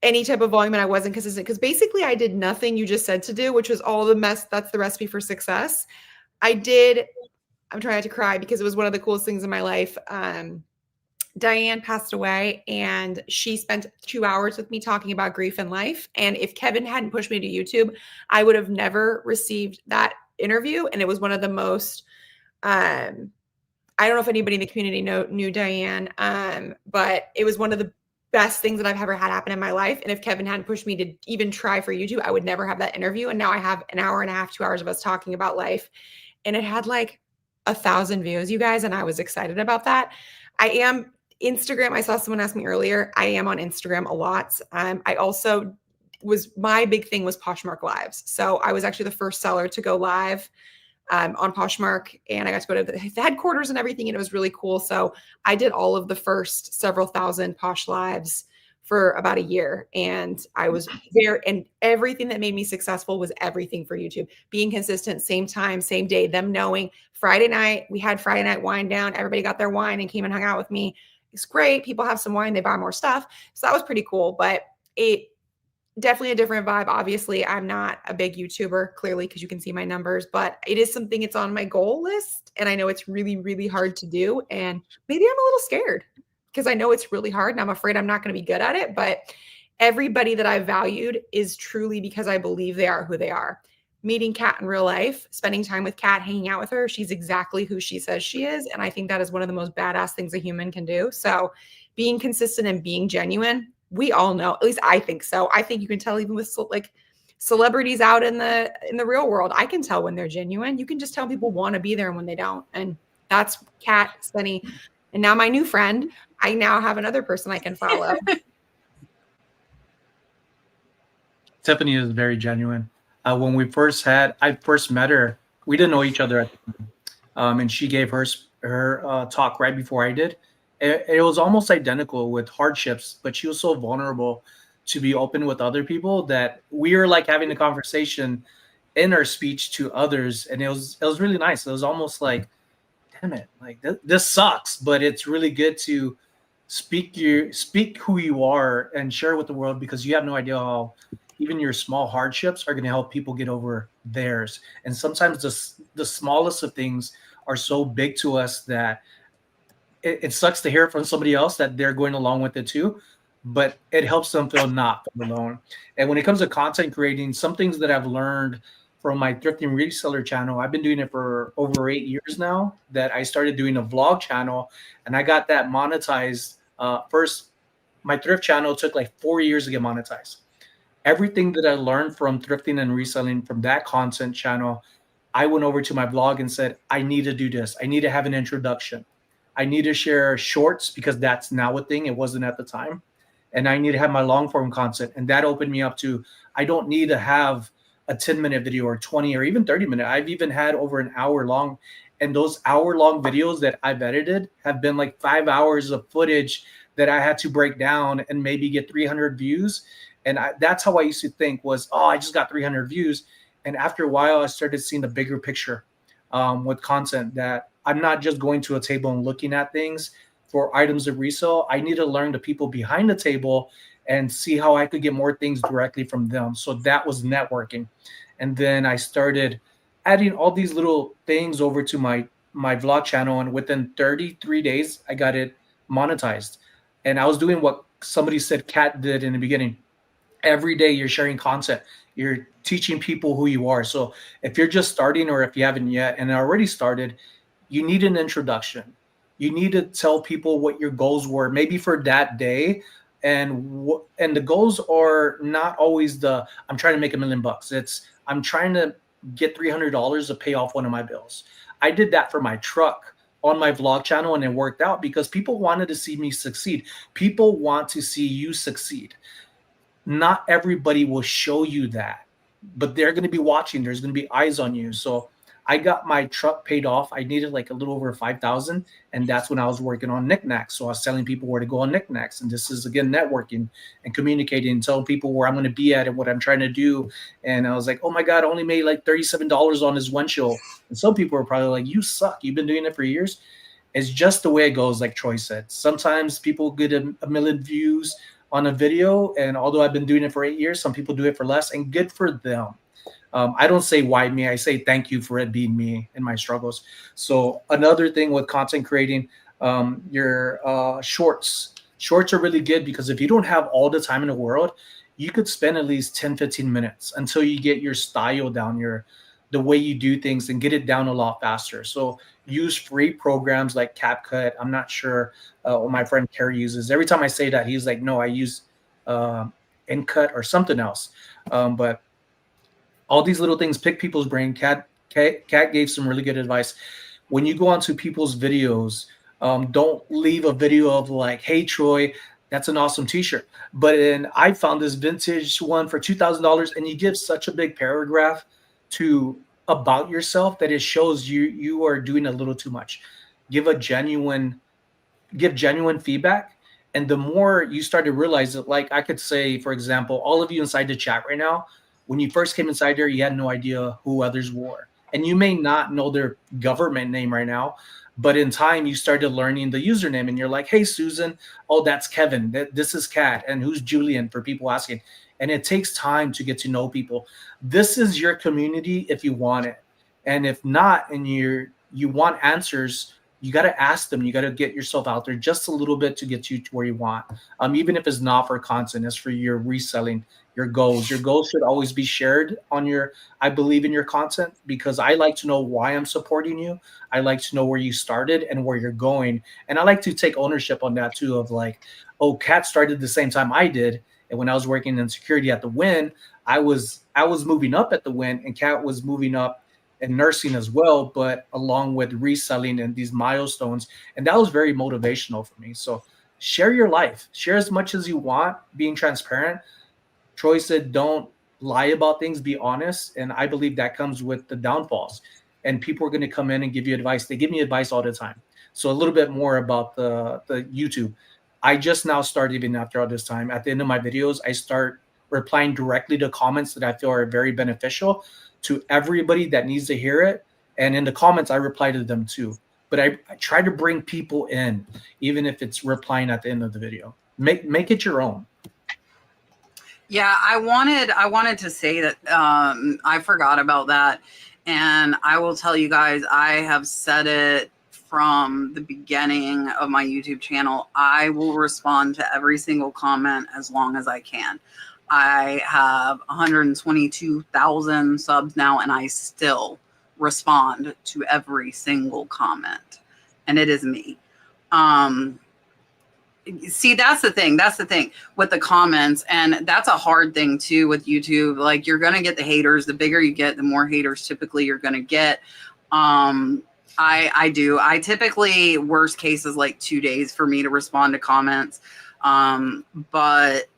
any type of volume and I wasn't consistent, because basically I did nothing you just said to do, which was all the mess. That's the recipe for success. I'm trying not to cry because it was one of the coolest things in my life. Diane passed away, and she spent 2 hours with me talking about grief and life. And if Kevin hadn't pushed me to YouTube, I would have never received that interview. And it was one of the most, I don't know if anybody in the community knew Diane, but it was one of the best things that I've ever had happen in my life. And if Kevin hadn't pushed me to even try for YouTube, I would never have that interview. And now I have an hour and a half, 2 hours of us talking about life. And it had like 1,000 views, you guys. And I was excited about that. I am Instagram. I saw someone ask me earlier. I am on Instagram a lot. I also my big thing was Poshmark Lives. So I was actually the first seller to go live on Poshmark, and I got to go to the headquarters and everything, and it was really cool. So I did all of the first several thousand Posh Lives for about a year, and I was there, and everything that made me successful was everything for YouTube. Being consistent, same time, same day, them knowing Friday night, we had Friday night wine down, everybody got their wine and came and hung out with me. It's great. People have some wine, they buy more stuff. So that was pretty cool, but it definitely a different vibe. Obviously, I'm not a big YouTuber, clearly, because you can see my numbers, but it is something, it's on my goal list. And I know it's really, really hard to do. And maybe I'm a little scared because I know it's really hard and I'm afraid I'm not going to be good at it. But everybody that I've valued is truly because I believe they are who they are. Meeting Kat in real life, spending time with Kat, hanging out with her, she's exactly who she says she is. And I think that is one of the most badass things a human can do. So being consistent and being genuine, we all know, at least I think so. I think you can tell even with like celebrities out in the real world. I can tell when they're genuine. You can just tell people want to be there and when they don't. And that's Kat, Sonny. And now my new friend, I now have another person I can follow. Tiffany is very genuine. When I first met her, we didn't know each other at the time. And she gave her talk right before I did. It was almost identical with hardships, but she was so vulnerable to be open with other people that we were like having a conversation in her speech to others. And it was really nice. It was almost like, damn it, like this sucks, but it's really good to speak who you are and share with the world, because you have no idea how even your small hardships are going to help people get over theirs. And sometimes the smallest of things are so big to us that it sucks to hear from somebody else that they're going along with it too, but it helps them feel not alone. And when it comes to content creating, some things that I've learned from my thrifting reseller channel, I've been doing it for over 8 years now, that I started doing a vlog channel and I got that monetized. First, my thrift channel took like 4 years to get monetized. Everything that I learned from thrifting and reselling from that content channel, I went over to my blog and said, I need to do this. I need to have an introduction. I need to share shorts because that's now a thing. It wasn't at the time. And I need to have my long form content. And that opened me up to, I don't need to have a 10-minute video or 20 or even 30-minute. I've even had over an hour long. And those hour-long videos that I've edited have been like 5 hours of footage that I had to break down and maybe get 300 views. And that's how I used to think was, oh, I just got 300 views. And after a while, I started seeing the bigger picture with content, that I'm not just going to a table and looking at things for items to resell. I need to learn the people behind the table and see how I could get more things directly from them. So that was networking. And then I started adding all these little things over to my vlog channel. And within 33 days, I got it monetized. And I was doing what somebody said Kat did in the beginning. Every day you're sharing content. You're teaching people who you are. So if you're just starting, or if you haven't yet and already started, you need an introduction. You need to tell people what your goals were, maybe for that day. And the goals are not always I'm trying to make $1 million. It's I'm trying to get $300 to pay off one of my bills. I did that for my truck on my vlog channel, and it worked out because people wanted to see me succeed. People want to see you succeed. Not everybody will show you that, but they're going to be watching. There's going to be eyes on you. So I got my truck paid off. I needed like a little over 5,000. And that's when I was working on knickknacks. So I was telling people where to go on knickknacks. And this is, again, networking and communicating and telling people where I'm going to be at and what I'm trying to do. And I was like, oh my God, I only made like $37 on this one show. And some people are probably like, you suck. You've been doing it for years. It's just the way it goes, like Troy said. Sometimes people get a million views on a video. And although I've been doing it for 8 years, some people do it for less, and good for them. I don't say why me. I say thank you for it being me and my struggles. So another thing with content creating, your shorts. Shorts are really good because if you don't have all the time in the world, you could spend at least 10, 15 minutes until you get your style down, the way you do things and get it down a lot faster. So use free programs like CapCut. I'm not sure what my friend Kerry uses. Every time I say that, he's like, no, I use InCut or something else. But all these little things pick people's brain. Kat gave some really good advice. When you go onto people's videos, don't leave a video of like, hey, Troy, that's an awesome t-shirt. But I found this vintage one for $2,000, and you give such a big paragraph about yourself that it shows you are doing a little too much. Give genuine feedback. And the more you start to realize that, like I could say, for example, all of you inside the chat right now, when you first came inside there, you had no idea who others were. And you may not know their government name right now, but in time you started learning the username, and you're like, hey, Susan, oh, that's Kevin. This is Kat. And who's Julian, for people asking. And it takes time to get to know people. This is your community if you want it. And if not, and you want answers, you got to ask them. You got to get yourself out there just a little bit to get you to where you want. Even if it's not for content, it's for your reselling, your goals. Your goals should always be shared on I believe in your content, because I like to know why I'm supporting you. I like to know where you started and where you're going. And I like to take ownership on that too, of like, oh, Kat started the same time I did. And when I was working in security at the Win, I was moving up at the Win, and Kat was moving up in nursing as well, but along with reselling and these milestones. And that was very motivational for me. So share your life, share as much as you want, being transparent. Troy said, don't lie about things, be honest. And I believe that comes with the downfalls. And people are going to come in and give you advice. They give me advice all the time. So a little bit more about the YouTube. I just now started, even after all this time, at the end of my videos, I start replying directly to comments that I feel are very beneficial to everybody that needs to hear it. And in the comments, I reply to them too. But I try to bring people in, even if it's replying at the end of the video. Make it your own. Yeah, I wanted to say that I forgot about that. And I will tell you guys, I have said it from the beginning of my YouTube channel. I will respond to every single comment as long as I can. I have 122,000 subs now, and I still respond to every single comment. And it is me. See, that's the thing with the comments. And that's a hard thing too with YouTube. Like, you're going to get the haters. The bigger you get, the more haters typically you're going to get. I typically, worst case is like 2 days for me to respond to comments. But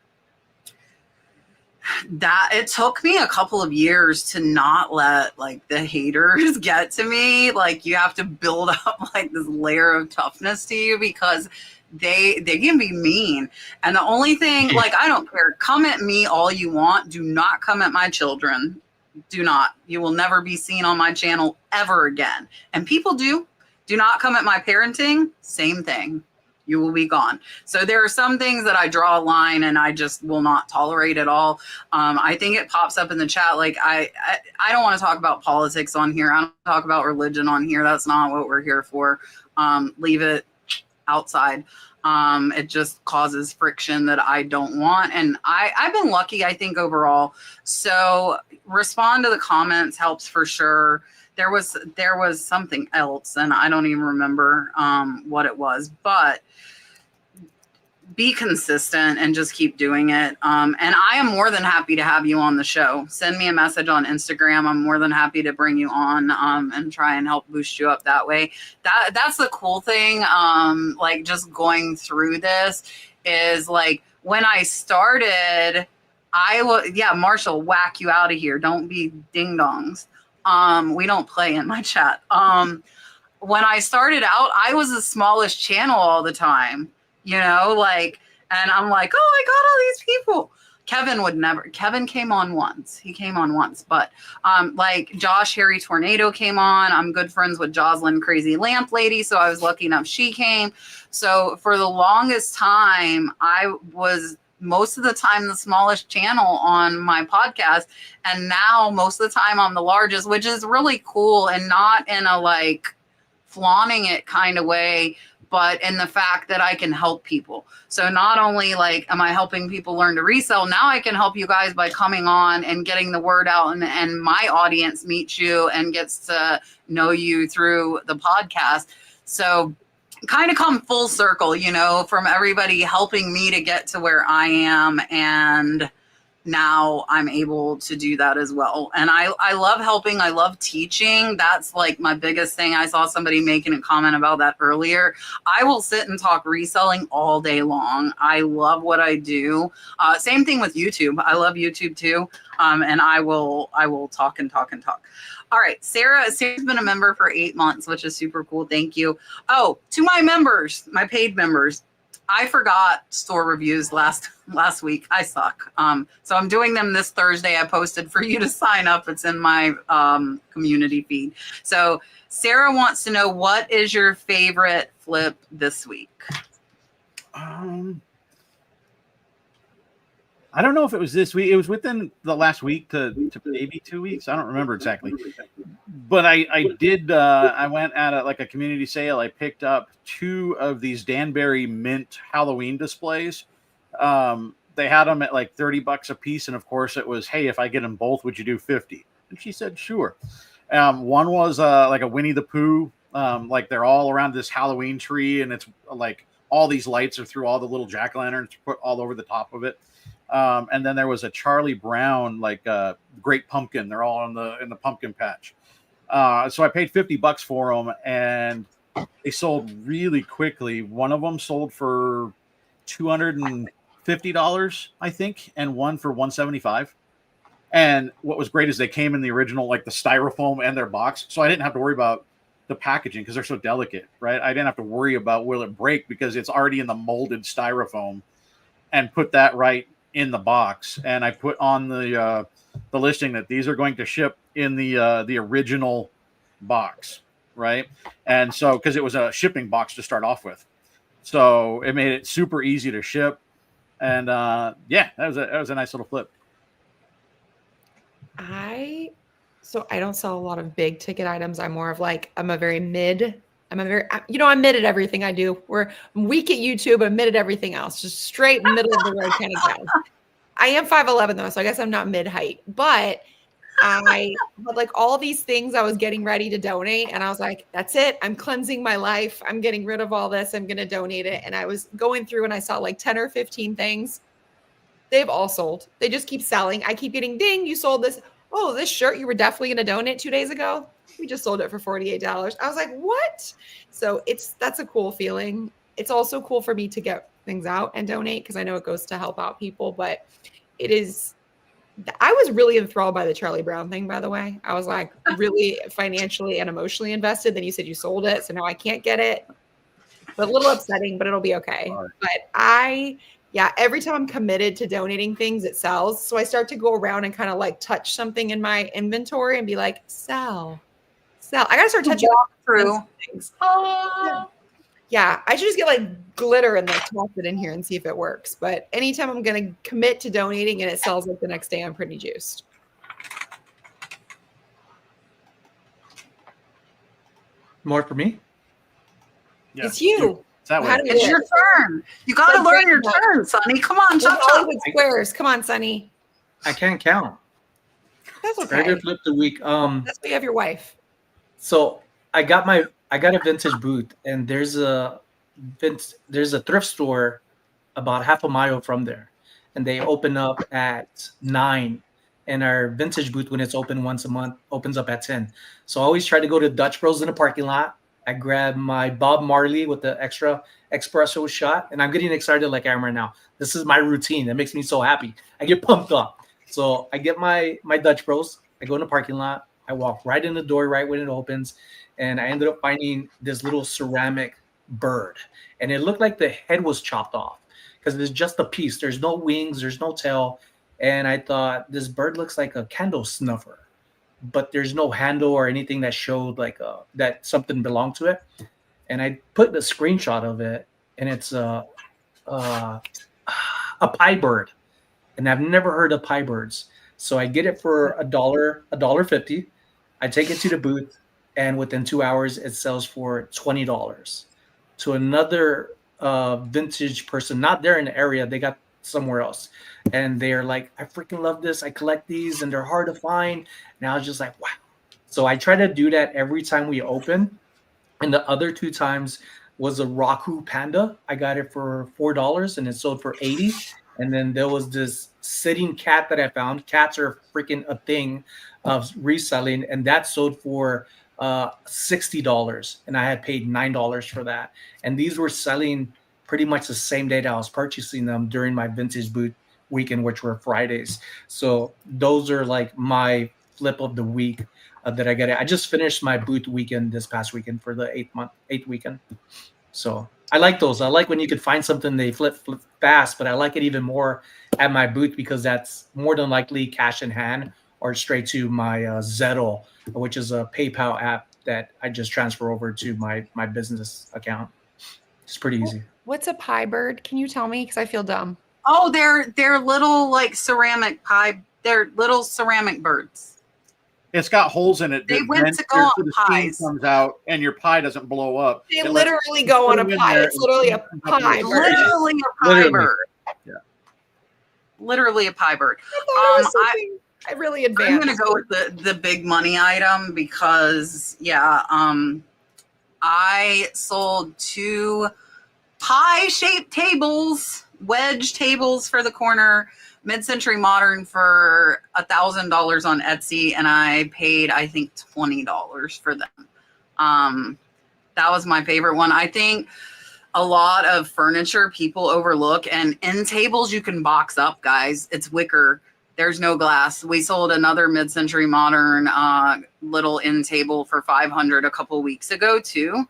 that it took me a couple of years to not let like the haters get to me. Like, you have to build up like this layer of toughness to you, because they can be mean. And the only thing, like, I don't care, come at me all you want, do not come at my children. Do not. You will never be seen on my channel ever again. And people do not come at my parenting, same thing. You will be gone. So there are some things that I draw a line and I just will not tolerate at all. I think it pops up in the chat. Like, I don't want to talk about politics on here. I don't talk about religion on here. That's not what we're here for. Leave it outside. It just causes friction that I don't want. And I've been lucky, I think, overall. So respond to the comments helps for sure. There was something else, and I don't even remember what it was, but be consistent and just keep doing it. And I am more than happy to have you on the show. Send me a message on Instagram. I'm more than happy to bring you on and try and help boost you up that way. That's the cool thing. Like, just going through this is like, when I started, Marshall, whack you out of here. Don't be ding dongs. We don't play in my chat. When I started out, I was the smallest channel all the time. You know, like, and I'm like, oh, I got all these people. Kevin came on once. He came on once, but like Josh, Harry Tornado came on. I'm good friends with Jocelyn, Crazy Lamp Lady. So I was lucky enough she came. So for the longest time, I was most of the time the smallest channel on my podcast. And now most of the time I'm the largest, which is really cool, and not in a like flaunting it kind of way, but in the fact that I can help people. So not only like am I helping people learn to resell, now I can help you guys by coming on and getting the word out, and my audience meets you and gets to know you through the podcast. So kind of come full circle, you know, from everybody helping me to get to where I am, and now I'm able to do that as well. And I love helping. I love teaching. That's like my biggest thing. I saw somebody making a comment about that earlier. I will sit and talk reselling all day long. I love what I do. Same thing with YouTube. I love YouTube too. And I will talk and talk and talk. All right, Sarah's been a member for 8 months, which is super cool. Thank you. Oh, to my members, my paid members, I forgot store reviews last week. I suck. So I'm doing them this Thursday. I posted for you to sign up. It's in my community feed. So Sarah wants to know, what is your favorite flip this week? I don't know if it was this week. It was within the last week to maybe 2 weeks. I don't remember exactly. But I did. I went at a community sale. I picked up 2 of these Danbury mint Halloween displays. They had them at like $30 a piece, and of course it was, hey, if I get them both, would you do 50? And she said, sure. One was like a Winnie the Pooh. Like they're all around this Halloween tree, and it's like all these lights are through all the little jack-o'-lanterns put all over the top of it. And then there was a Charlie Brown, like Great Pumpkin. They're all in the pumpkin patch. So I paid $50 for them, and they sold really quickly. One of them sold for $250, I think, and one for $175. And what was great is they came in the original, like the styrofoam and their box, so I didn't have to worry about the packaging because they're so delicate, right? I didn't have to worry about will it break because it's already in the molded styrofoam, and put that right in the box. And I put on the listing that these are going to ship in the original box, right? And so because it was a shipping box to start off with, so it made it super easy to ship. And yeah, that was a nice little flip. I don't sell a lot of big ticket items. I'm more of like, I'm mid at everything I do. I'm weak at YouTube, I'm mid at everything else, just straight middle of the road kind of guy. I am 5'11" though, so I guess I'm not mid height, but I had like all these things I was getting ready to donate, and I was like, that's it. I'm cleansing my life. I'm getting rid of all this. I'm going to donate it. And I was going through and I saw like 10 or 15 things. They've all sold. They just keep selling. I keep getting ding, you sold this. Oh, this shirt you were definitely going to donate 2 days ago. We just sold it for $48. I was like, what? So that's a cool feeling. It's also cool for me to get things out and donate because I know it goes to help out people, but I was really enthralled by the Charlie Brown thing, by the way. I was like really financially and emotionally invested. Then you said you sold it, so now I can't get it. But a little upsetting, but it'll be okay. Right. But every time I'm committed to donating things, it sells. So I start to go around and kind of like touch something in my inventory and be like, sell. I got to start touching through things. Yeah, I should just get like glitter and like toss it in here and see if it works. But anytime I'm going to commit to donating and it sells like the next day, I'm pretty juiced. More for me? Yeah. It's you. It's your turn. You got to learn your turn, Sonny. Come on, chop. Squares. Come on, Sonny. I can't count. That's okay. Favorite flip the week. That's why you have your wife. So I got a vintage booth, and there's a thrift store about half a mile from there, and they open up at 9. And our vintage booth, when it's open once a month, opens up at 10. So I always try to go to Dutch Bros in the parking lot. I grab my Bob Marley with the extra espresso shot, and I'm getting excited like I am right now. This is my routine. That makes me so happy. I get pumped up. So I get my Dutch Bros. I go in the parking lot. I walk right in the door right when it opens, and I ended up finding this little ceramic bird. And it looked like the head was chopped off because it's just a piece. There's no wings. There's no tail. And I thought, this bird looks like a candle snuffer, but there's no handle or anything that showed like that something belonged to it. And I put the screenshot of it, and it's a pie bird. And I've never heard of pie birds. So I get it for $1.50. I take it to the booth, and within 2 hours, it sells for $20. to another vintage person, not there in the area. They got somewhere else, and they're like, I freaking love this. I collect these, and they're hard to find. And I was just like, wow. So I try to do that every time we open. And the other 2 times was a Raku Panda. I got it for $4 and it sold for 80. And then there was this sitting cat that I found. Cats are freaking a thing of reselling, and that sold for $60, and I had paid $9 for that. And these were selling pretty much the same day that I was purchasing them during my vintage boot weekend, which were Fridays. So those are like my flip of the week that I get. I just finished my boot weekend this past weekend for the 8th weekend. So I like those. I like when you could find something they flip fast, but I like it even more at my booth because that's more than likely cash in hand or straight to my Zettle, which is a PayPal app that I just transfer over to my business account. It's pretty easy. What's a pie bird? Can you tell me? Because I feel dumb. Oh, they're little like ceramic pie. They're little ceramic birds. It's got holes in it. They went to go on the steam pies. comes out and your pie doesn't blow up. They literally go on a pie. It's literally a pie bird. Literally a pie bird. Yeah. Literally a pie bird. I really advanced. I'm going to go with the big money item because, I sold 2 pie-shaped tables, wedge tables for the corner, mid-century modern for $1,000 on Etsy, and I paid, I think, $20 for them. That was my favorite one. I think a lot of furniture people overlook, and end tables you can box up, guys. It's wicker. There's no glass. We sold another mid-century modern little end table for $500 a couple weeks ago too.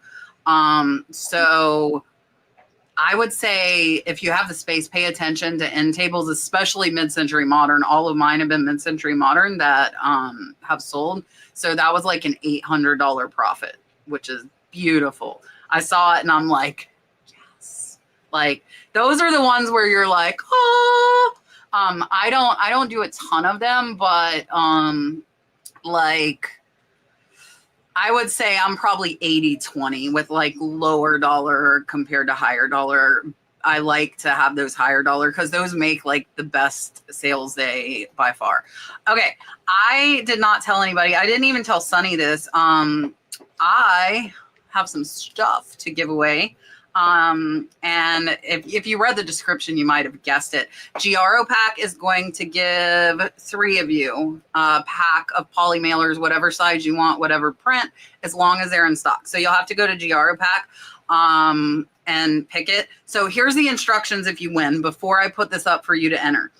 So I would say if you have the space, pay attention to end tables, especially mid-century modern. All of mine have been mid-century modern that have sold. So that was like an $800 profit, which is beautiful. I saw it and I'm like, yes. Like those are the ones where you're like, oh. I don't do a ton of them, but like I would say I'm probably 80-20 with like lower dollar compared to higher dollar. I like to have those higher dollar because those make like the best sales day by far. Okay. I did not tell anybody. I didn't even tell Sonny this. I have some stuff to give away. And if you read the description, you might have guessed it. Giaro Pack is going to give 3 of you a pack of poly mailers, whatever size you want, whatever print, as long as they're in stock. So you'll have to go to Giaro Pack and pick it. So here's the instructions if you win before I put this up for you to enter.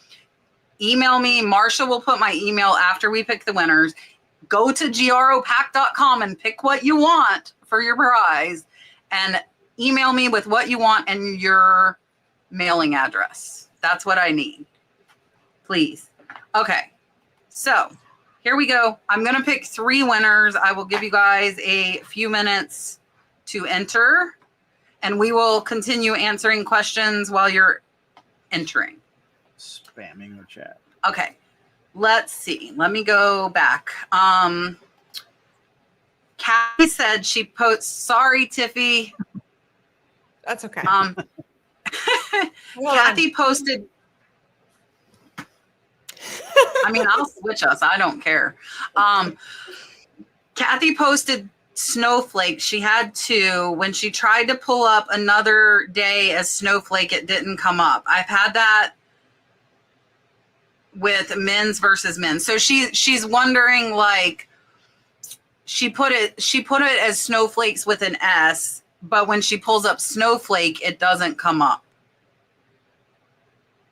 Email me. Marsha will put my email after we pick the winners. Go to giaropack.com and pick what you want for your prize. And email me with what you want and your mailing address. That's what I need. Please. Okay. So here we go. I'm going to pick 3 winners. I will give you guys a few minutes to enter, and we will continue answering questions while you're entering. Spamming the chat. Okay. Let's see. Let me go back. Kathy said she posts, sorry, Tiffy. That's okay. Kathy posted. I mean, I'll switch us. I don't care. Kathy posted snowflake. She had 2. When she tried to pull up another day as snowflake, it didn't come up. I've had that with men's versus men. So she's wondering, like, she put it as snowflakes with an S. But when she pulls up snowflake, it doesn't come up.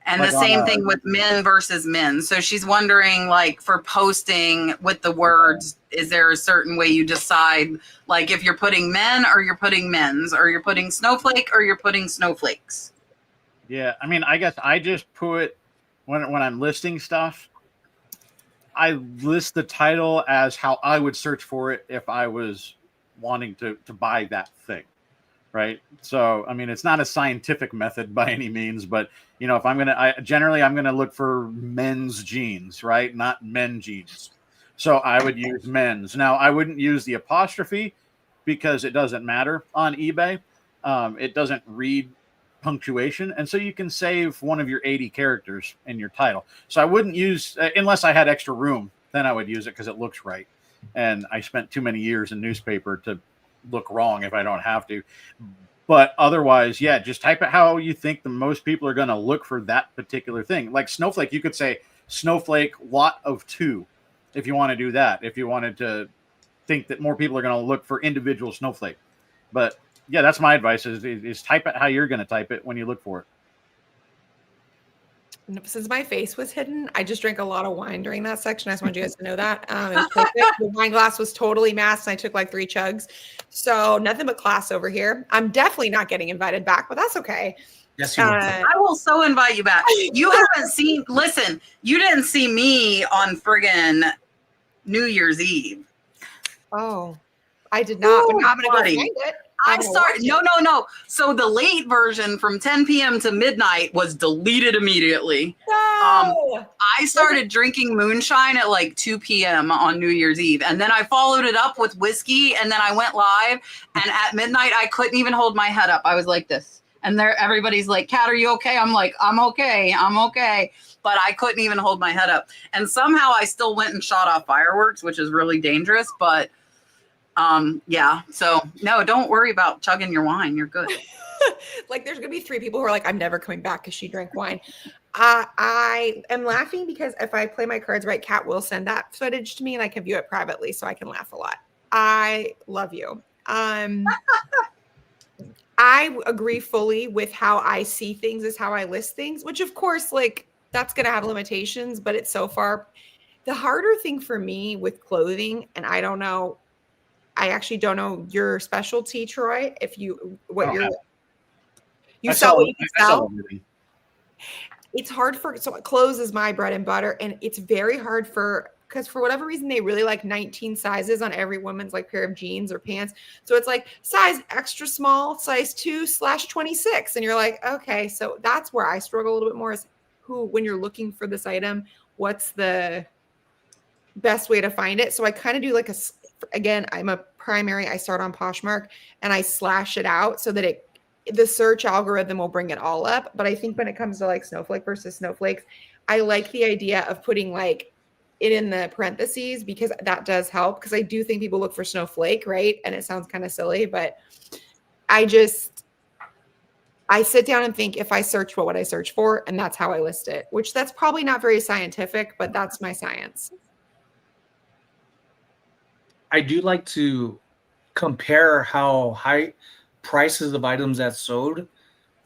And like the same thing with men versus men. So she's wondering, like, for posting with the words, is there a certain way you decide, like, if you're putting men or you're putting men's, or you're putting snowflake or you're putting snowflakes? Yeah, I mean, I guess I just put, when I'm listing stuff, I list the title as how I would search for it if I was wanting to buy that thing. Right. So, I mean, it's not a scientific method by any means, but, you know, if I'm going to look for men's jeans, right? Not men jeans. So I would use men's. Now, I wouldn't use the apostrophe because it doesn't matter on eBay. it doesn't read punctuation, and so you can save one of your 80 characters in your title. So I wouldn't use, unless I had extra room, then I would use it because it looks right. And I spent too many years in newspaper to look wrong if I don't have to. But otherwise, yeah, just type it how you think the most people are going to look for that particular thing. Like snowflake, you could say snowflake lot of 2 if you want to do that, if you wanted to think that more people are going to look for individual snowflake. But yeah, that's my advice is type it how you're going to type it when you look for it. Since my face was hidden, I just drank a lot of wine during that section. I just wanted you guys to know that. It was perfect. The wine glass was totally masked, and I took like 3 chugs. So nothing but class over here. I'm definitely not getting invited back, but that's okay. Yes, you will. I will so invite you back. You haven't seen, listen, you didn't see me on friggin' New Year's Eve. Oh, I did not. But now I'm going to go buddy. find it. I started, no. So the late version from 10 p.m. to midnight was deleted immediately. No! I started drinking moonshine at like 2 p.m. on New Year's Eve. And then I followed it up with whiskey. And then I went live. And at midnight, I couldn't even hold my head up. I was like this. And there, everybody's like, Kat, are you okay? I'm like, I'm okay. But I couldn't even hold my head up. And somehow I still went and shot off fireworks, which is really dangerous. But yeah, so no, don't worry about chugging your wine. You're good. Like there's gonna be 3 people who are like, I'm never coming back because she drank wine. I am laughing because if I play my cards right, Kat will send that footage to me and I can view it privately, so I can laugh a lot. I love you. I agree fully with how I see things is how I list things, which of course, like that's gonna have limitations, but it's so far. The harder thing for me with clothing, and I actually don't know your specialty, Troy. If you you sell what you can sell. It's hard so clothes is my bread and butter, and it's very hard because for whatever reason they really like 19 sizes on every woman's like pair of jeans or pants. So it's like size extra small, size 2/26, and you're like, okay, so that's where I struggle a little bit more is when you're looking for this item, what's the best way to find it? So I kind of do like again, I'm a primary. I start on Poshmark and I slash it out so that the search algorithm will bring it all up. But I think when it comes to like snowflake versus snowflakes, I like the idea of putting like it in the parentheses because that does help. Because I do think people look for snowflake, right? And it sounds kind of silly, but I sit down and think if I search, what would I search for? And that's how I list it, which that's probably not very scientific, but that's my science. I do like to compare how high prices of items that sold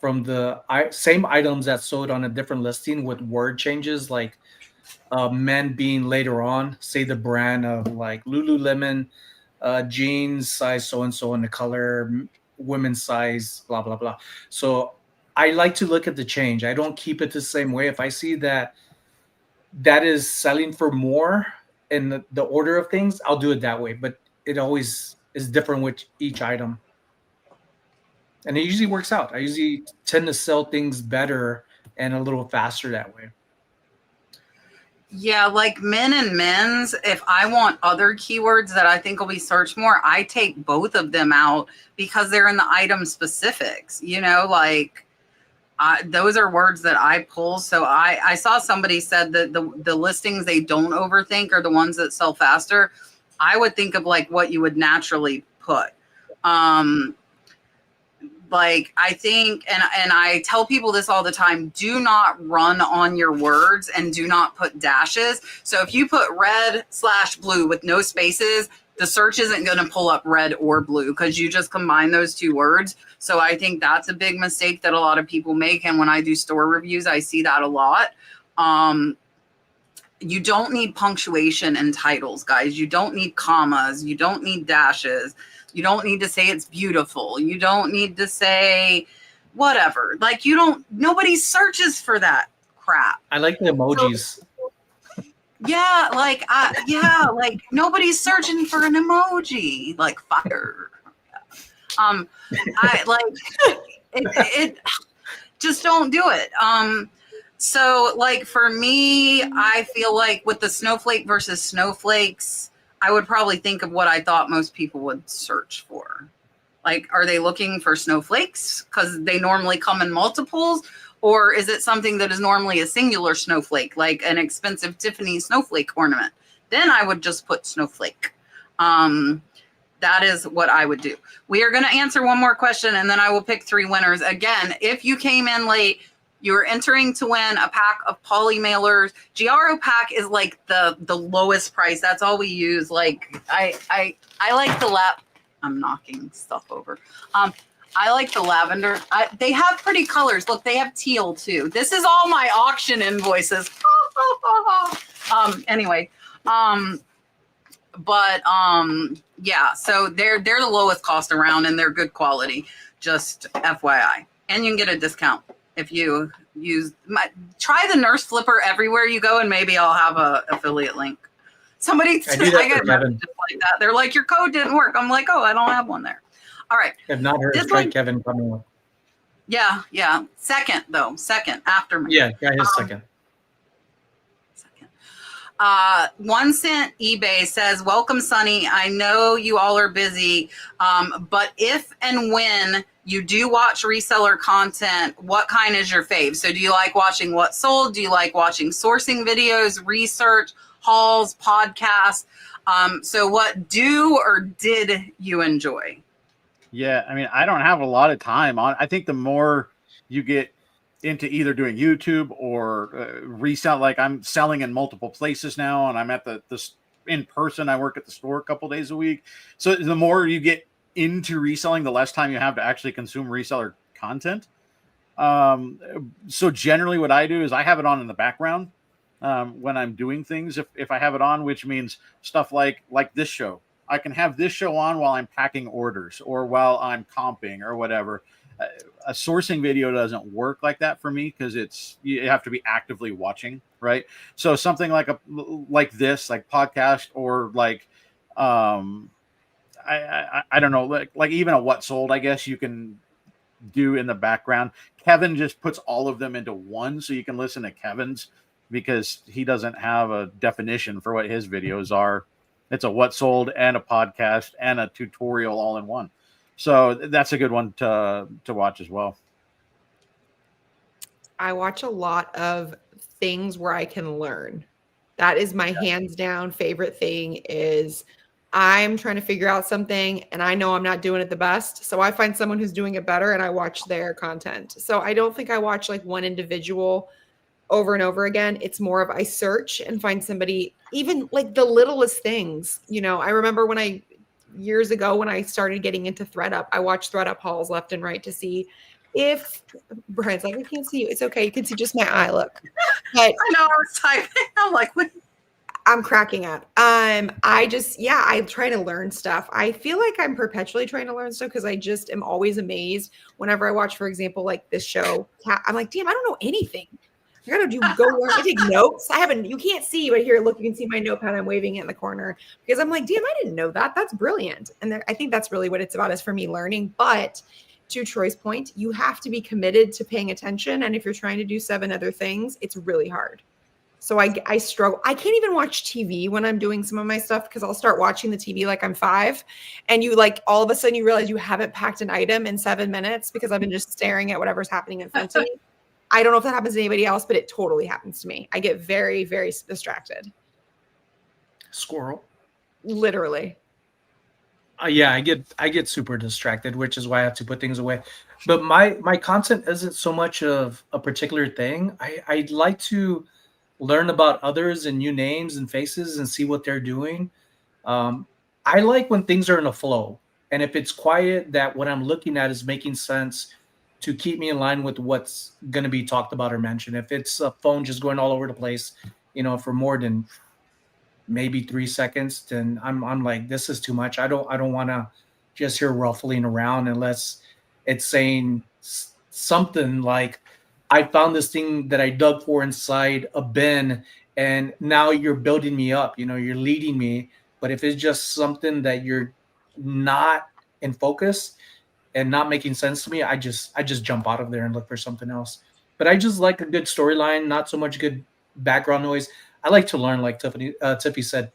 from the same items that sold on a different listing with word changes, like men being later on, say the brand of like Lululemon jeans size so-and-so and the color, women's size, blah, blah, blah. So I like to look at the change. I don't keep it the same way. If I see that is selling for more in the order of things, I'll do it that way. But it always is different with each item. And it usually works out. I usually tend to sell things better and a little faster that way. Yeah, like men and men's, if I want other keywords that I think will be searched more, I take both of them out because they're in the item specifics, like those are words that I pull. So I saw somebody said that the listings they don't overthink are the ones that sell faster. I would think of like what you would naturally put. Like I think, and I tell people this all the time, do not run on your words and do not put dashes. So if you put red/blue with no spaces, the search isn't going to pull up red or blue because you just combine those 2 words. So I think that's a big mistake that a lot of people make. And when I do store reviews, I see that a lot. You don't need punctuation in titles, guys. You don't need commas. You don't need dashes. You don't need to say it's beautiful. You don't need to say whatever. Like nobody searches for that crap. I like the emojis. So, yeah, like nobody's searching for an emoji like fire. I like it just don't do it. So like for me, I feel like with the snowflake versus snowflakes, I would probably think of what I thought most people would search for. Like, are they looking for snowflakes because they normally come in multiples? Or is it something that is normally a singular snowflake, like an expensive Tiffany snowflake ornament? Then I would just put snowflake. That is what I would do. We are going to answer one more question, and then I will pick 3 winners. Again, if you came in late, you're entering to win a pack of poly mailers. Giaro pack is like the lowest price. That's all we use. Like I like the I'm knocking stuff over. I like the lavender. They have pretty colors. Look, they have teal too. This is all my auction invoices. Anyway, yeah, so they're the lowest cost around and they're good quality, just FYI. And you can get a discount if you try the nurse flipper everywhere you go, and maybe I'll have a affiliate link. Somebody I got just like that. They're like, your code didn't work. I'm like, oh, I don't have one there. All right. I've not heard of Kevin coming up. Yeah. Second after me. Yeah, his second. 1 cent eBay says, welcome, Sonny. I know you all are busy, but if and when you do watch reseller content, what kind is your fave? So do you like watching what sold? Do you like watching sourcing videos, research, hauls, podcasts? So what do or did you enjoy? Yeah, I mean, I don't have a lot of time on. I think the more you get into either doing YouTube or resell, like I'm selling in multiple places now, and I'm at the in person. I work at the store a couple days a week. So the more you get into reselling, the less time you have to actually consume reseller content. So generally what I do is I have it on in the background when I'm doing things. If I have it on, which means stuff like this show, I can have this show on while I'm packing orders or while I'm comping or whatever. A sourcing video doesn't work like that for me because you have to be actively watching, right? So something like this, like podcast, or like I don't know, like even a what sold, I guess you can do in the background. Kevin just puts all of them into one, so you can listen to Kevin's because he doesn't have a definition for what his videos are. It's a what sold and a podcast and a tutorial all in one. So that's a good one to watch as well. I watch a lot of things where I can learn. That is my hands down favorite thing. Is I'm trying to figure out something and I know I'm not doing it the best. So I find someone who's doing it better and I watch their content. So I don't think I watch like one individual over and over again. It's more of I search and find somebody, even like the littlest things. You know, I remember years ago when I started getting into ThreadUp, I watched ThreadUp hauls left and right to see if Brian's like, I can't see you. It's okay. You can see just my eye. Look. But I know, I was typing. I'm like, what? I'm cracking up. I try to learn stuff. I feel like I'm perpetually trying to learn stuff because I just am always amazed whenever I watch, for example, like this show. I'm like, damn, I don't know anything. I gotta go learn. I take notes. You can't see, but here, look, you can see my notepad. I'm waving it in the corner because I'm like, damn, I didn't know that. That's brilliant. And I think that's really what it's about, is for me learning. But to Troy's point, you have to be committed to paying attention. And if you're trying to do 7 other things, it's really hard. So I struggle. I can't even watch TV when I'm doing some of my stuff because I'll start watching the TV like I'm 5. And you like all of a sudden you realize you haven't packed an item in 7 minutes because I've been just staring at whatever's happening in front of me. I don't know if that happens to anybody else, but it totally happens to me. I get very, very distracted. Squirrel. Literally. Yeah, I get super distracted, which is why I have to put things away. But my content isn't so much of a particular thing. I like to learn about others and new names and faces and see what they're doing. I like when things are in a flow. And if it's quiet, that what I'm looking at is making sense to keep me in line with what's going to be talked about or mentioned. If it's a phone just going all over the place, for more than maybe 3 seconds, then I'm like, this is too much. I don't want to just hear ruffling around unless it's saying something like, I found this thing that I dug for inside a bin, and now you're building me up. You're leading me. But if it's just something that you're not in focus and not making sense to me, I just jump out of there and look for something else. But I just like a good storyline, not so much good background noise. I like to learn, like Tiffy said.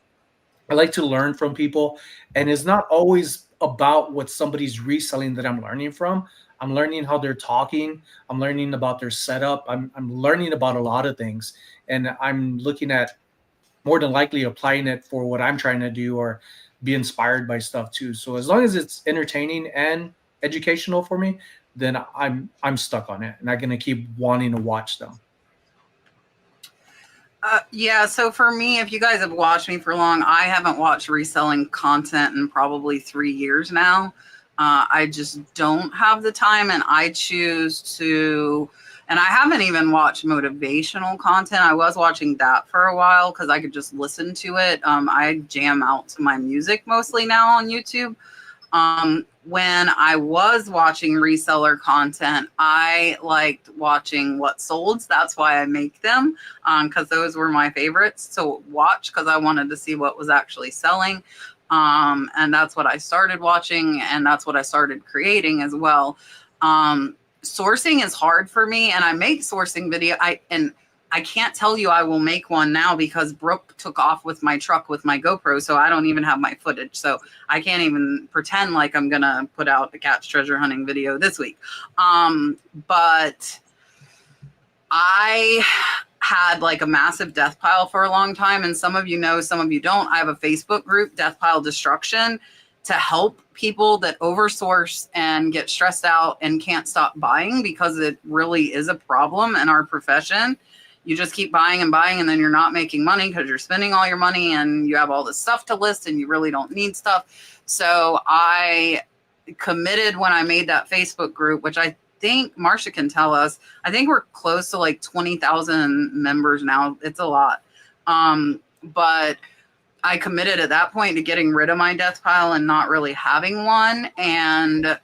I like to learn from people, and it's not always about what somebody's reselling that I'm learning from. I'm learning how they're talking. I'm learning about their setup. I'm learning about a lot of things, and I'm looking at more than likely applying it for what I'm trying to do or be inspired by stuff too. So as long as it's entertaining and educational for me, then I'm stuck on it, and I'm gonna keep wanting to watch them. Yeah, so for me, if you guys have watched me for long, I haven't watched reselling content in probably 3 years now. I just don't have the time, and I choose to, and I haven't even watched motivational content. I was watching that for a while because I could just listen to it. I jam out to my music mostly now on YouTube. When I was watching reseller content, I liked watching what solds. That's why I make them, because those were my favorites to watch because I wanted to see what was actually selling. And that's what I started watching, and that's what I started creating as well. Sourcing is hard for me, and I make sourcing video. I can't tell you I will make one now because Brooke took off with my truck with my GoPro, so I don't even have my footage. So I can't even pretend like I'm gonna put out the cat's treasure hunting video this week. But I had like a massive death pile for a long time, and some of you know, some of you don't. I have a Facebook group, Death Pile Destruction, to help people that oversource and get stressed out and can't stop buying, because it really is a problem in our profession. You just keep buying and buying, and then you're not making money because you're spending all your money and you have all this stuff to list and you really don't need stuff. So I committed when I made that Facebook group, which I think Marcia can tell us, I think we're close to like 20,000 members now. It's a lot. But I committed at that point to getting rid of my death pile and not really having one. And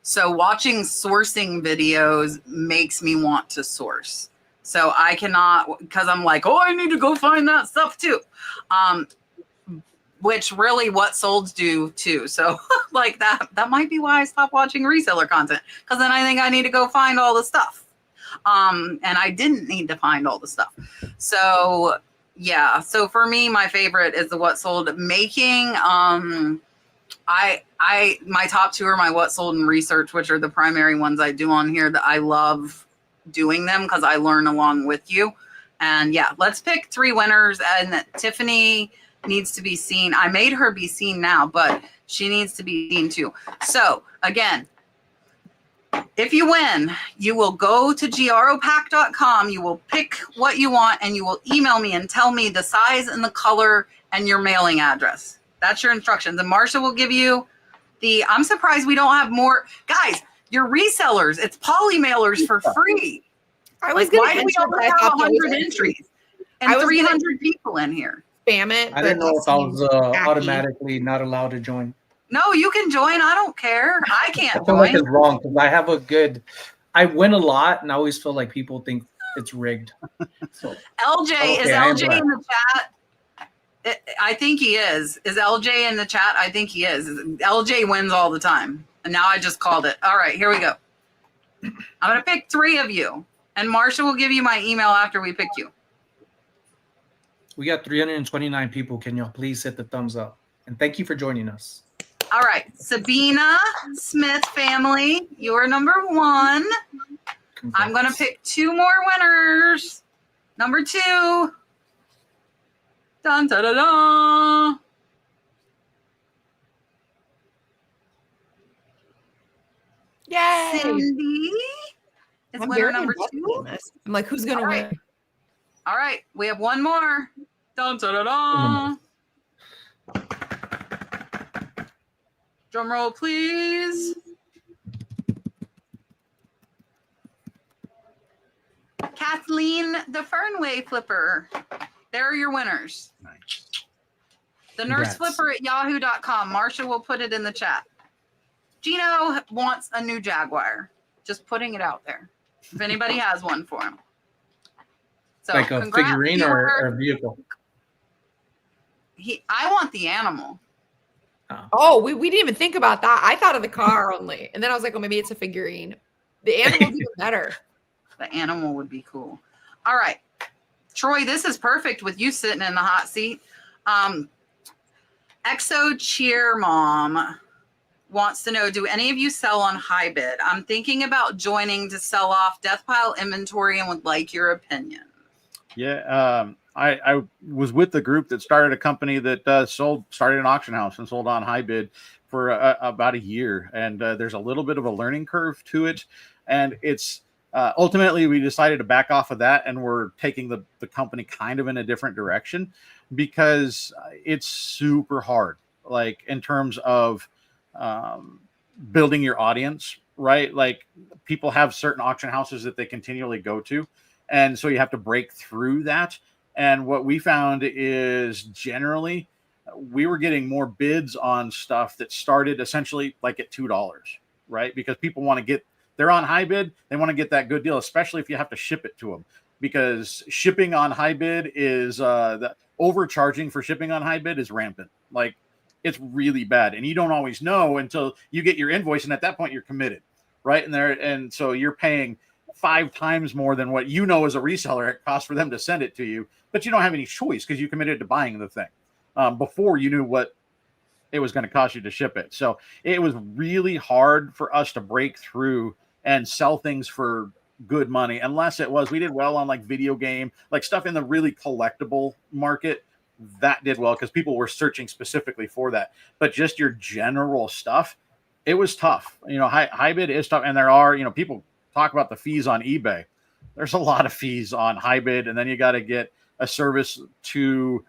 so watching sourcing videos makes me want to source. So I cannot, because I'm like, oh, I need to go find that stuff too. Which really what solds do too. So like that might be why I stopped watching reseller content, because then I think I need to go find all the stuff. And I didn't need to find all the stuff. So yeah. So for me, my favorite is the what sold making. My top two are my what sold and research, which are the primary ones I do on here that I love doing them because I learn along with you. And yeah, let's pick 3 winners. And Tiffany needs to be seen. I made her be seen now, but she needs to be seen too. So again, if you win, you will go to gropack.com. You will pick what you want, and you will email me and tell me the size and the color and your mailing address. That's your instructions. And Marcia will give you I'm surprised we don't have more. Guys, you're resellers. It's poly mailers for free. I was Like, why going do we to only have 100 entries and 300 people in here? spam it. I didn't know if I was automatically not allowed to join. No, you can join. I don't care. I I can't feel like join. it's wrong because I win a lot, and I always feel like people think it's rigged. So LJ, is I am LJ in the chat? I think he is. Is LJ in the chat? I think he is. LJ wins all the time. And now I just called it. All right, here we go. I'm going to pick 3 of you. And Marcia will give you my email after we pick you. we got 329 people. Can y'all please hit the thumbs up? And thank you for joining us. All right. Sabina Smith family, you're number 1. Congrats. I'm going to pick 2 more winners. Number 2. Dun, da, da, da. Yay! Cindy is I'm winner very number invested 2. in this. I'm like, who's going to All right. win? All right, we have 1 more. Dun, da, da, da. Drum roll, please. Kathleen, the Fernway Flipper. There are your winners. Nice. The Nurse Congrats. Flipper at yahoo.com. Marsha will put it in the chat. Gino wants a new Jaguar. Just putting it out there. If anybody has one for him. So, Like a congrats, figurine viewer. or a vehicle? I want the animal. Oh, we didn't even think about that. I thought of the car only. And then I was like, well, maybe it's a figurine. The animal's even better. The animal would be cool. All right. Troy, this is perfect with you sitting in the hot seat. Exo Cheer Mom wants to know, do any of you sell on Hybid? I'm thinking about joining to sell off death pile inventory and would like your opinion. Yeah, I was with the group that started a company that started an auction house and sold on Hybid for about a year. And there's a little bit of a learning curve to it. And it's ultimately we decided to back off of that, and we're taking the company kind of in a different direction because it's super hard, like in terms of building your audience, right? Like people have certain auction houses that they continually go to. And so you have to break through that. And what we found is generally we were getting more bids on stuff that started essentially like at $2, right? Because people want to they're on Hybid, they want to get that good deal, especially if you have to ship it to them. Because shipping on Hybid is the overcharging for shipping on Hybid is rampant. Like it's really bad. And you don't always know until you get your invoice. And at that point you're committed, right? And so you're paying 5 times more than what you know as a reseller it costs for them to send it to you, but you don't have any choice because you committed to buying the thing before you knew what it was going to cost you to ship it. So it was really hard for us to break through and sell things for good money, unless it was we did well on like video game, like stuff in the really collectible market that did well because people were searching specifically for that. But just your general stuff, it was tough. You know, Hybid is tough, and there are, you know, people talk about the fees on eBay. There's a lot of fees on Hybid, and then you got to get a service to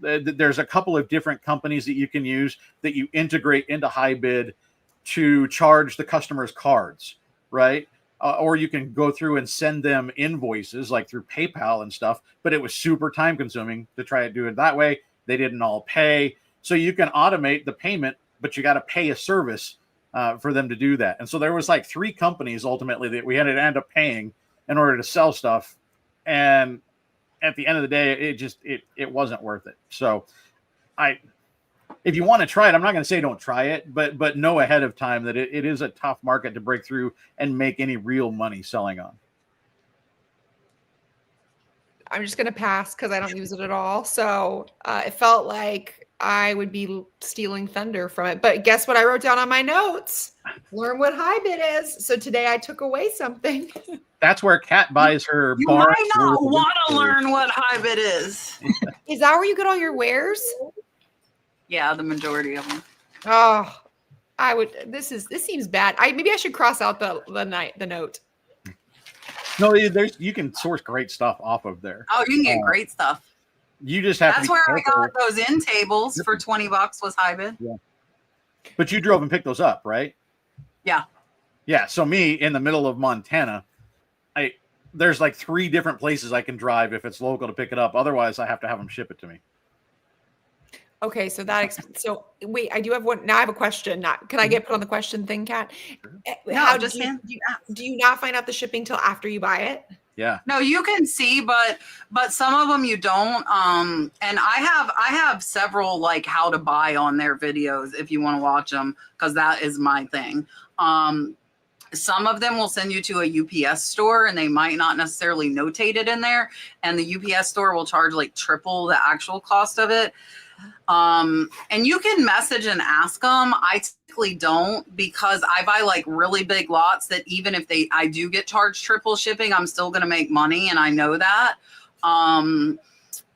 there's a couple of different companies that you can use that you integrate into Hybid to charge the customer's cards, right? Or you can go through and send them invoices like through PayPal and stuff, but it was super time consuming to try to do it that way. They didn't all pay. So you can automate the payment, but you got to pay a service for them to do that. And so there was like 3 companies ultimately that we had to end up paying in order to sell stuff. And at the end of the day, it wasn't worth it. So if you want to try it, I'm not going to say don't try it, but know ahead of time that it is a tough market to break through and make any real money selling on. I'm just going to pass because I don't use it at all. So it felt like I would be stealing thunder from it. But guess what I wrote down on my notes? Learn what Hybid is. So today I took away something. That's where Kat buys her. You might not want to learn what Hybid is. Is that where you get all your wares? Yeah, the majority of them. Oh, I would. This seems bad. Maybe I should cross out the note. No, you can source great stuff off of there. Oh, you can get great stuff. You just have That's to be where careful. I got those end tables for $20 was Hybid. Yeah. But you drove and picked those up, right? Yeah. Yeah. So me in the middle of Montana, there's like 3 different places I can drive if it's local to pick it up. Otherwise, I have to have them ship it to me. Okay, so wait, I do have one. Now I have a question. Can I get put on the question thing, Kat? No, do you not find out the shipping till after you buy it? Yeah. No, you can see, but some of them you don't. And I have several like how to buy on their videos if you want to watch them, because that is my thing. Some of them will send you to a UPS store and they might not necessarily notate it in there. And the UPS store will charge like triple the actual cost of it. And you can message and ask them. I typically don't, because I buy like really big lots that even if I do get charged triple shipping, I'm still going to make money. And I know that.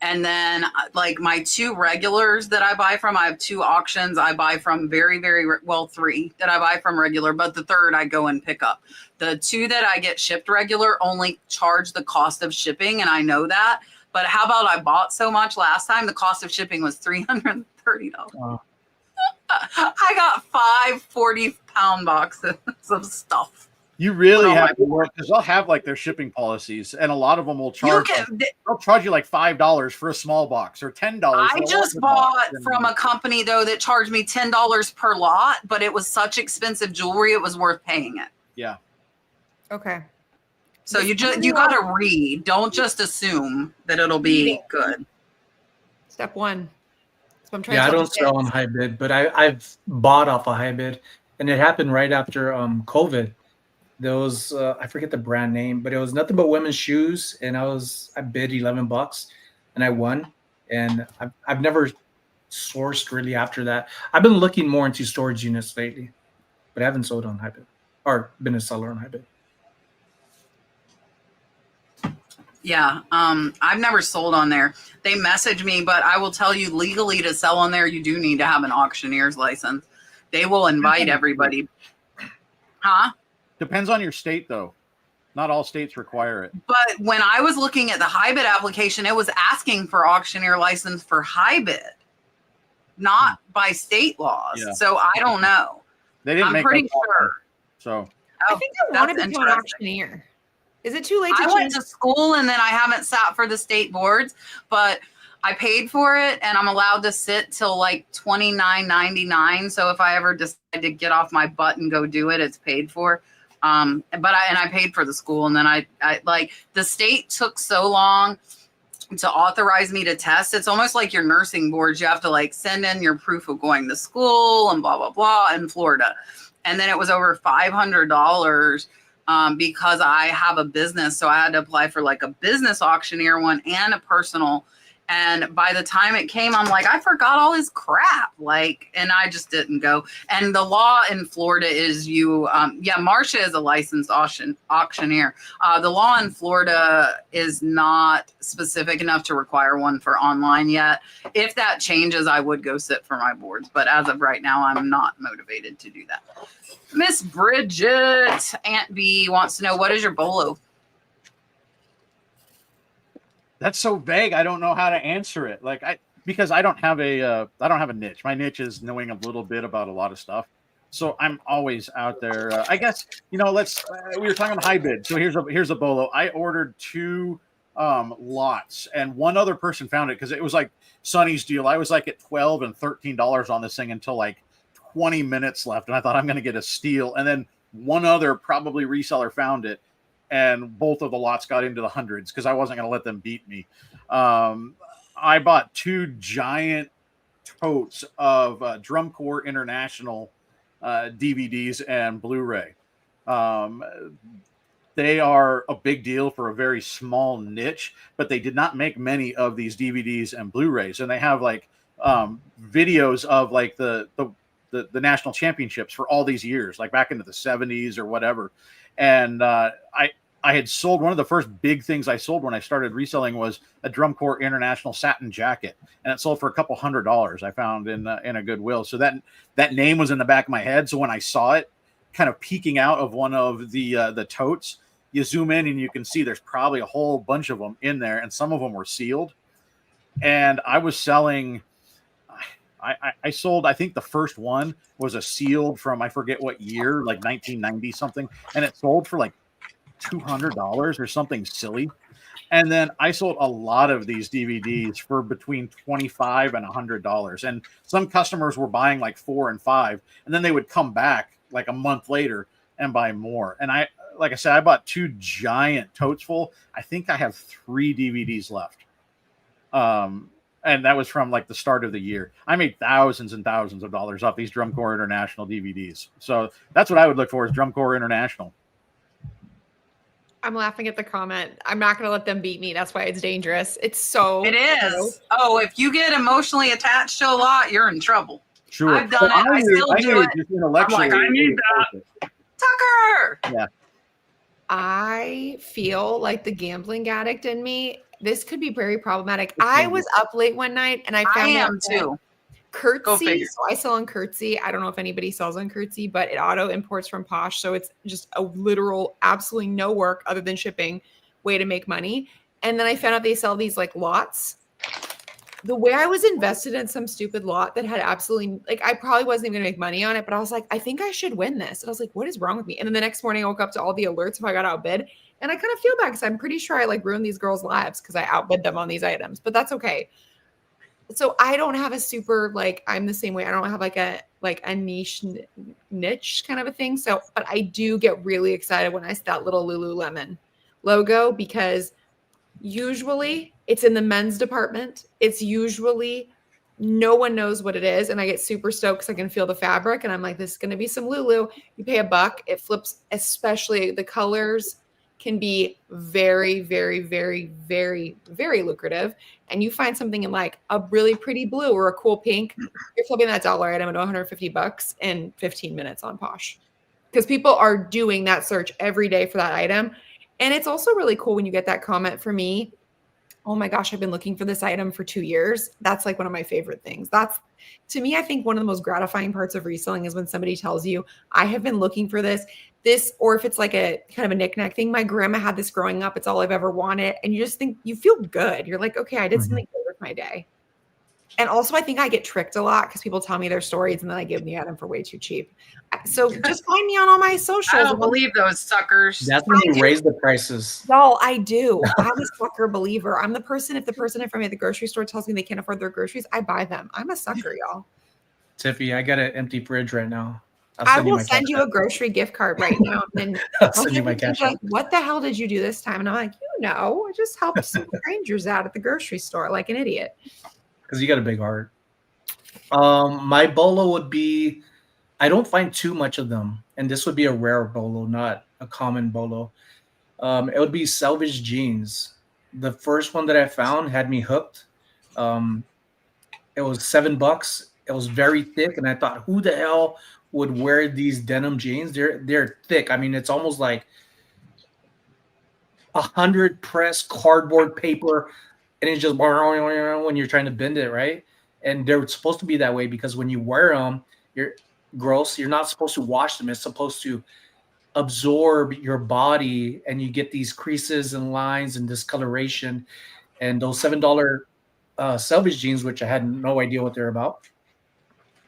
And then like my 2 regulars that I buy from, I have 2 auctions. I buy from 3 that I buy from regular, but the 3rd I go and pick up. The 2 that I get shipped regular only charge the cost of shipping. And I know that. But how about I bought so much last time, the cost of shipping was $330. Wow. I got 5 40-pound boxes of stuff. You really have to work, because they'll have like their shipping policies, and a lot of them will charge. They'll charge you like $5 for a small box or $10. I just bought from a company though that charged me $10 per lot, but it was such expensive jewelry, it was worth paying it. Yeah. Okay. So you got to read. Don't just assume that it'll be good. Step 1. So I'm trying. Yeah, I don't sell on Hybid, but I've bought off a Hybid, and it happened right after COVID. There was I forget the brand name, but it was nothing but women's shoes, and I bid $11, and I won. And I've never sourced really after that. I've been looking more into storage units lately, but I haven't sold on Hybit or been a seller on Hybit. Yeah, I've never sold on there. They message me, but I will tell you, legally to sell on there, you do need to have an auctioneer's license. They will invite everybody. Huh? Depends on your state, though. Not all states require it. But when I was looking at the Hybit application, it was asking for auctioneer license for Hybit, not by state laws. Yeah. So I don't know. They didn't I'm make pretty that law, sure. So I think I want to that's become an interesting. auctioneer. Is it too late to I change? went to school and then I haven't sat for the state boards, but I paid for it and I'm allowed to sit till like $29.99. So if I ever decide to get off my butt and go do it, it's paid for. But I paid for the school, and then I like, the state took so long to authorize me to test. It's almost like your nursing boards. You have to like send in your proof of going to school and blah, blah, blah in Florida. And then it was over $500 because I have a business. So I had to apply for like a business auctioneer one and a personal. And by the time it came, I'm like, I forgot all his crap. Like, and I just didn't go. And the law in Florida is Marcia is a licensed auctioneer. The law in Florida is not specific enough to require one for online yet. If that changes, I would go sit for my boards. But as of right now, I'm not motivated to do that. Miss Bridget, Aunt B wants to know, what is your bolo? that's so vague. I don't know how to answer it. Because I don't have a niche. My niche is knowing a little bit about a lot of stuff. So I'm always out there. I guess, we were talking about high bid. So here's a bolo. I ordered 2 lots, and one other person found it because it was like Sonny's deal. I was like at $12 and $13 on this thing until like 20 minutes left, and I thought I'm going to get a steal. And then one other probably reseller found it, and both of the lots got into the hundreds because I wasn't going to let them beat me. I bought 2 giant totes of Drum Corps International DVDs and Blu-ray. They are a big deal for a very small niche, but they did not make many of these DVDs and Blu-rays. And they have like videos of like the national championships for all these years, like back into the 70s or whatever. And I had sold, one of the first big things I sold when I started reselling was a Drum Corps International satin jacket, and it sold for a couple $100 I found in a Goodwill. So that name was in the back of my head. So when I saw it kind of peeking out of one of the totes, you zoom in and you can see there's probably a whole bunch of them in there, and some of them were sealed. And I was selling, I sold, I think the first one was a sealed from, I forget what year, like 1990 something, and it sold for like $200 or something silly. And then I sold a lot of these DVDs for between $25 and $100. And some customers were buying like 4 and 5, and then they would come back like a month later and buy more. And like I said, I bought 2 giant totes full. I think I have 3 DVDs left. And that was from like the start of the year. I made thousands and thousands of dollars off these Drum Corps International DVDs. So that's what I would look for, is Drum Corps International. I'm laughing at the comment. I'm not going to let them beat me. That's why it's dangerous. It is. Oh, if you get emotionally attached to a lot, you're in trouble. Sure. I've done it. I still do it. I'm like, I need that. Tucker! Yeah. I feel like the gambling addict in me, this could be very problematic. I was up late one night and I found out too. Curtsy. So I sell on Curtsy. I don't know if anybody sells on Curtsy, but it auto imports from Posh. So it's just a literal, absolutely no work other than shipping way to make money. And then I found out they sell these like lots. The way I was invested in some stupid lot that had absolutely, like, I probably wasn't even gonna make money on it, but I was like, I think I should win this. And I was like, what is wrong with me? And then the next morning I woke up to all the alerts if I got outbid. And I kind of feel bad because I'm pretty sure I like ruined these girls' lives because I outbid them on these items, but that's okay. So I don't have a super, like, I'm the same way. I don't have like a niche kind of a thing. So, but I do get really excited when I see that little Lululemon logo, because usually it's in the men's department. It's usually no one knows what it is. And I get super stoked because I can feel the fabric. And I'm like, this is going to be some Lulu. You pay $1. It flips, especially the colors can be very, very, very, very, very lucrative. And you find something in like a really pretty blue or a cool pink, you're flipping that dollar item at $150 in 15 minutes on Posh. Because people are doing that search every day for that item. And it's also really cool when you get that comment from me. Oh my gosh, I've been looking for this item for 2 years. That's like one of my favorite things. That's, to me, I think one of the most gratifying parts of reselling is when somebody tells you, I have been looking for this, or if it's like a kind of a knickknack thing. My grandma had this growing up. It's all I've ever wanted. And you just think, you feel good. You're like, okay, I did something good with my day. And also, I think I get tricked a lot because people tell me their stories and then I give them the item for way too cheap. So just find me on all my socials. I don't believe those suckers. That's when you raise the prices. Y'all, I do. I'm a sucker believer. I'm the person, if the person in front of me at the grocery store tells me they can't afford their groceries, I buy them. I'm a sucker, y'all. Tiffy, I got an empty fridge right now. I will send you a grocery gift card right now. And I'll send you my cash. Like, what the hell did you do this time? And I'm like, I just helped some strangers out at the grocery store like an idiot. Because you got a big heart. My bolo would be, I don't find too much of them. And this would be a rare bolo, not a common bolo. It would be salvage jeans. The first one that I found had me hooked. It was $7. It was very thick. And I thought, who the hell would wear these denim jeans? They're thick. I mean, it's almost like 100 pressed cardboard paper. And it's just when you're trying to bend it, right? And they're supposed to be that way because when you wear them, you're gross. You're not supposed to wash them. It's supposed to absorb your body, and you get these creases and lines and discoloration. And those $7 salvage jeans, which I had no idea what they're about,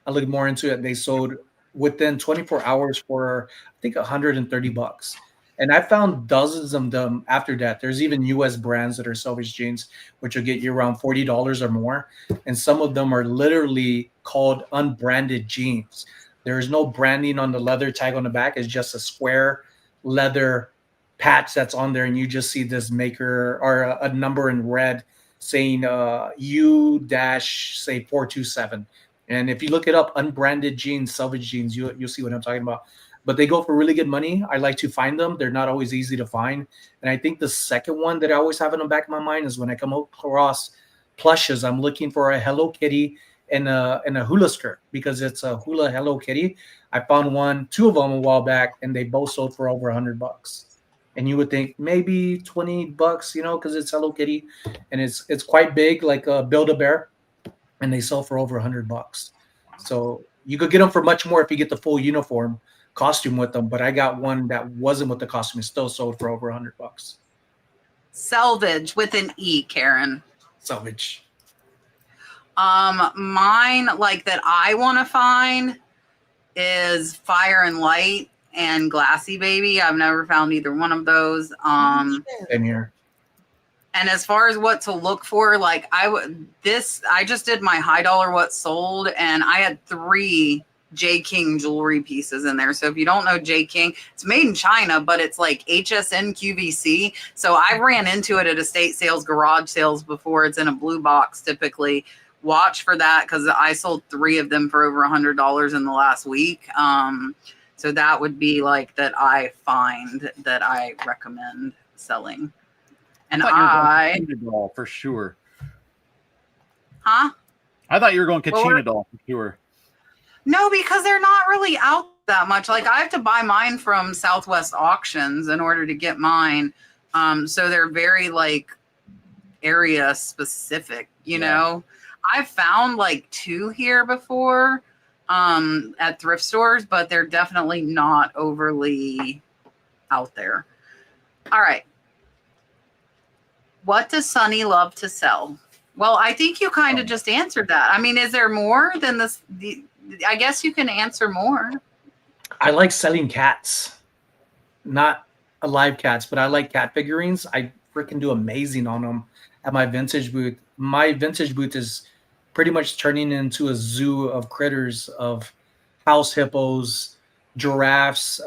I looked more into it. They sold within 24 hours for I think $130. And I found dozens of them after that. There's even US brands that are salvage jeans, which will get you around $40 or more. And some of them are literally called unbranded jeans. There is no branding on the leather tag on the back. It's just a square leather patch that's on there. And you just see this maker or a number in red saying U-say 427. And if you look it up, unbranded jeans, salvage jeans, you'll see what I'm talking about. But they go for really good money. I like to find them. They're not always easy to find. And I think the second one that I always have in the back of my mind is when I come across plushes, I'm looking for a Hello Kitty and a hula skirt because it's a hula Hello Kitty. I found two of them a while back, and they both sold for over $100. And you would think maybe $20, because it's Hello Kitty, and it's quite big, like a Build-A-Bear, and they sell for over $100. So you could get them for much more if you get the full uniform costume with them, but I got one that wasn't with the costume. It still sold for over $100. Selvage with an E, Karen. Salvage. Mine, like that I want to find, is Fire and Light and Glassy Baby. I've never found either one of those. Same here. And as far as what to look for, like I just did my high dollar what sold, and I had 3 J. King jewelry pieces in there. So if you don't know J. King, it's made in China, but it's like HSN QVC. So I ran into it at estate sales, garage sales before. It's in a blue box typically. Watch for that because I sold 3 of them for over $100 in the last week. So that would be like that I find that I recommend selling. And doll for sure. Huh? I thought you were going Kachina doll for sure. No, because they're not really out that much. Like I have to buy mine from Southwest Auctions in order to get mine. So they're very like area specific, you know. I've found like 2 here before at thrift stores, but they're definitely not overly out there. All right. What does Sonny love to sell? Well, I think you kind of just answered that. I mean, is there more than this? I guess you can answer more. I like selling cats, not alive cats, but I like cat figurines. I freaking do amazing on them at my vintage booth. My vintage booth is pretty much turning into a zoo of critters, of house hippos, giraffes.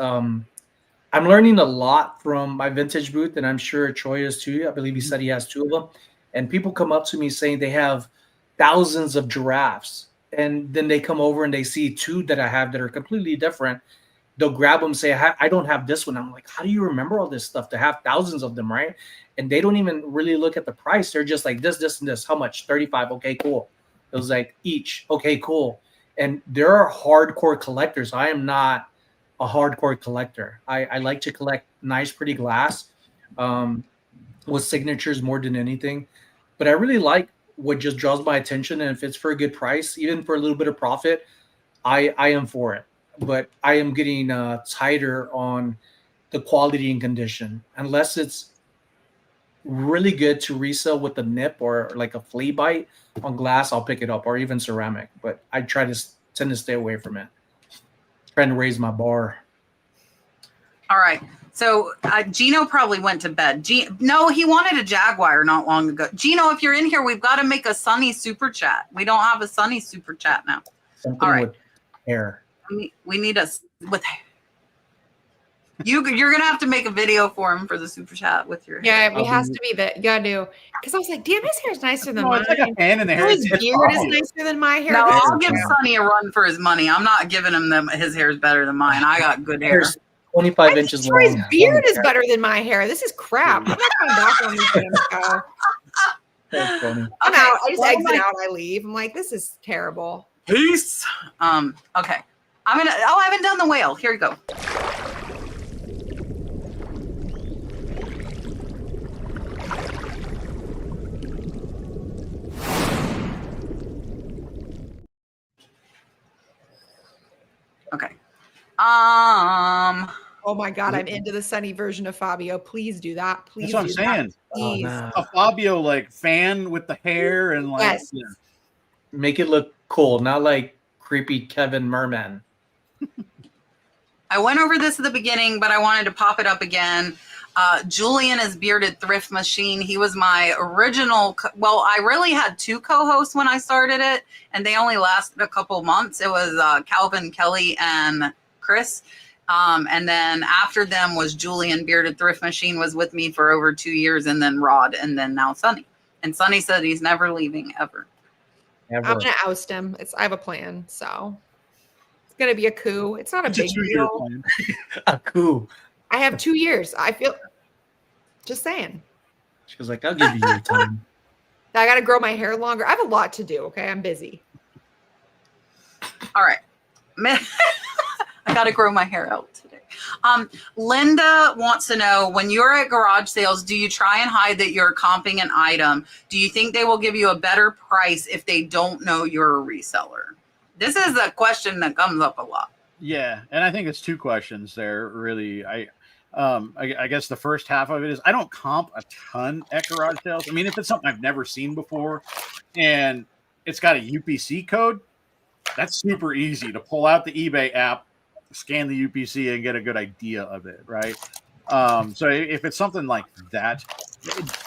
I'm learning a lot from my vintage booth, and I'm sure Troy is too. I believe he said he has 2 of them. And people come up to me saying they have thousands of giraffes. And then they come over and they see 2 that I have that are completely different. they'll grab them, say, I don't have this one. I'm like, how do you remember all this stuff to have thousands of them, right? And they don't even really look at the price. They're just like, this, and this. How much? 35. Okay, cool. It was like each. Okay, cool. And there are hardcore collectors. I am not a hardcore collector. I like to collect nice, pretty glass with signatures more than anything. But I really like what just draws my attention. And if it's for a good price, even for a little bit of profit, I am for it. But I am getting tighter on the quality and condition. Unless it's really good to resell with a nip or like a flea bite on glass, I'll pick it up, or even ceramic. But I tend to stay away from it. Trying to raise my bar. All right. So Gino probably went to bed. No, he wanted a Jaguar not long ago. Gino, if you're in here, we've got to make a Sonny super chat. We don't have a Sonny super chat now. Something all right. with hair. We need a with you're gonna have to make a video for him for the super chat with your hair. Yeah, it has to be that. You gotta do, because I was like, damn, his hair is nicer than No, mine. it's like a fan in the hair. His beard is nicer than my hair. No, This I'll is give terrible. Sonny a run for his money. I'm not giving him his hair is better than mine. I got good hair. Hair's 25 I inches think Troy's long. beard is better than my hair. This is crap. I'm not going back on this damn show. That's funny. I'm Okay, out. I just well, exit out. I leave. I'm like, this is terrible. Peace. Okay. I haven't done the whale. Here you go. Okay. Oh my God, I'm into the Sunny version of Fabio. Please do that. Please. That's what I'm do that. saying. Please. nah. A Fabio like fan with the hair and like Yes. yeah. Make it look cool, not like creepy Kevin Merman. I went over this at the beginning, but I wanted to pop it up again. Julian is Bearded Thrift Machine. He was my original. I really had two co-hosts when I started it, and they only lasted a couple months. It was Calvin, Kelly, and Chris. And then after them was Julian. Bearded Thrift Machine was with me for over 2 years, and then Rod, and then now Sonny. And Sonny said he's never leaving ever. Ever. I'm gonna oust him. I have a plan, so it's gonna be a coup. It's not a big deal. A coup. I have 2 years. I feel. Just saying. She was like, I'll give you your time. I got to grow my hair longer. I have a lot to do. Okay, I'm busy. All right. I got to grow my hair out today. Linda wants to know, when you're at garage sales, do you try and hide that you're comping an item? Do you think they will give you a better price if they don't know you're a reseller? This is a question that comes up a lot. Yeah, and I think it's two questions there. Really, I guess the first half of it is I don't comp a ton at garage sales. I mean, if it's something I've never seen before, and it's got a UPC code, that's super easy to pull out the eBay app, scan the UPC, and get a good idea of it, right? So if it's something like that,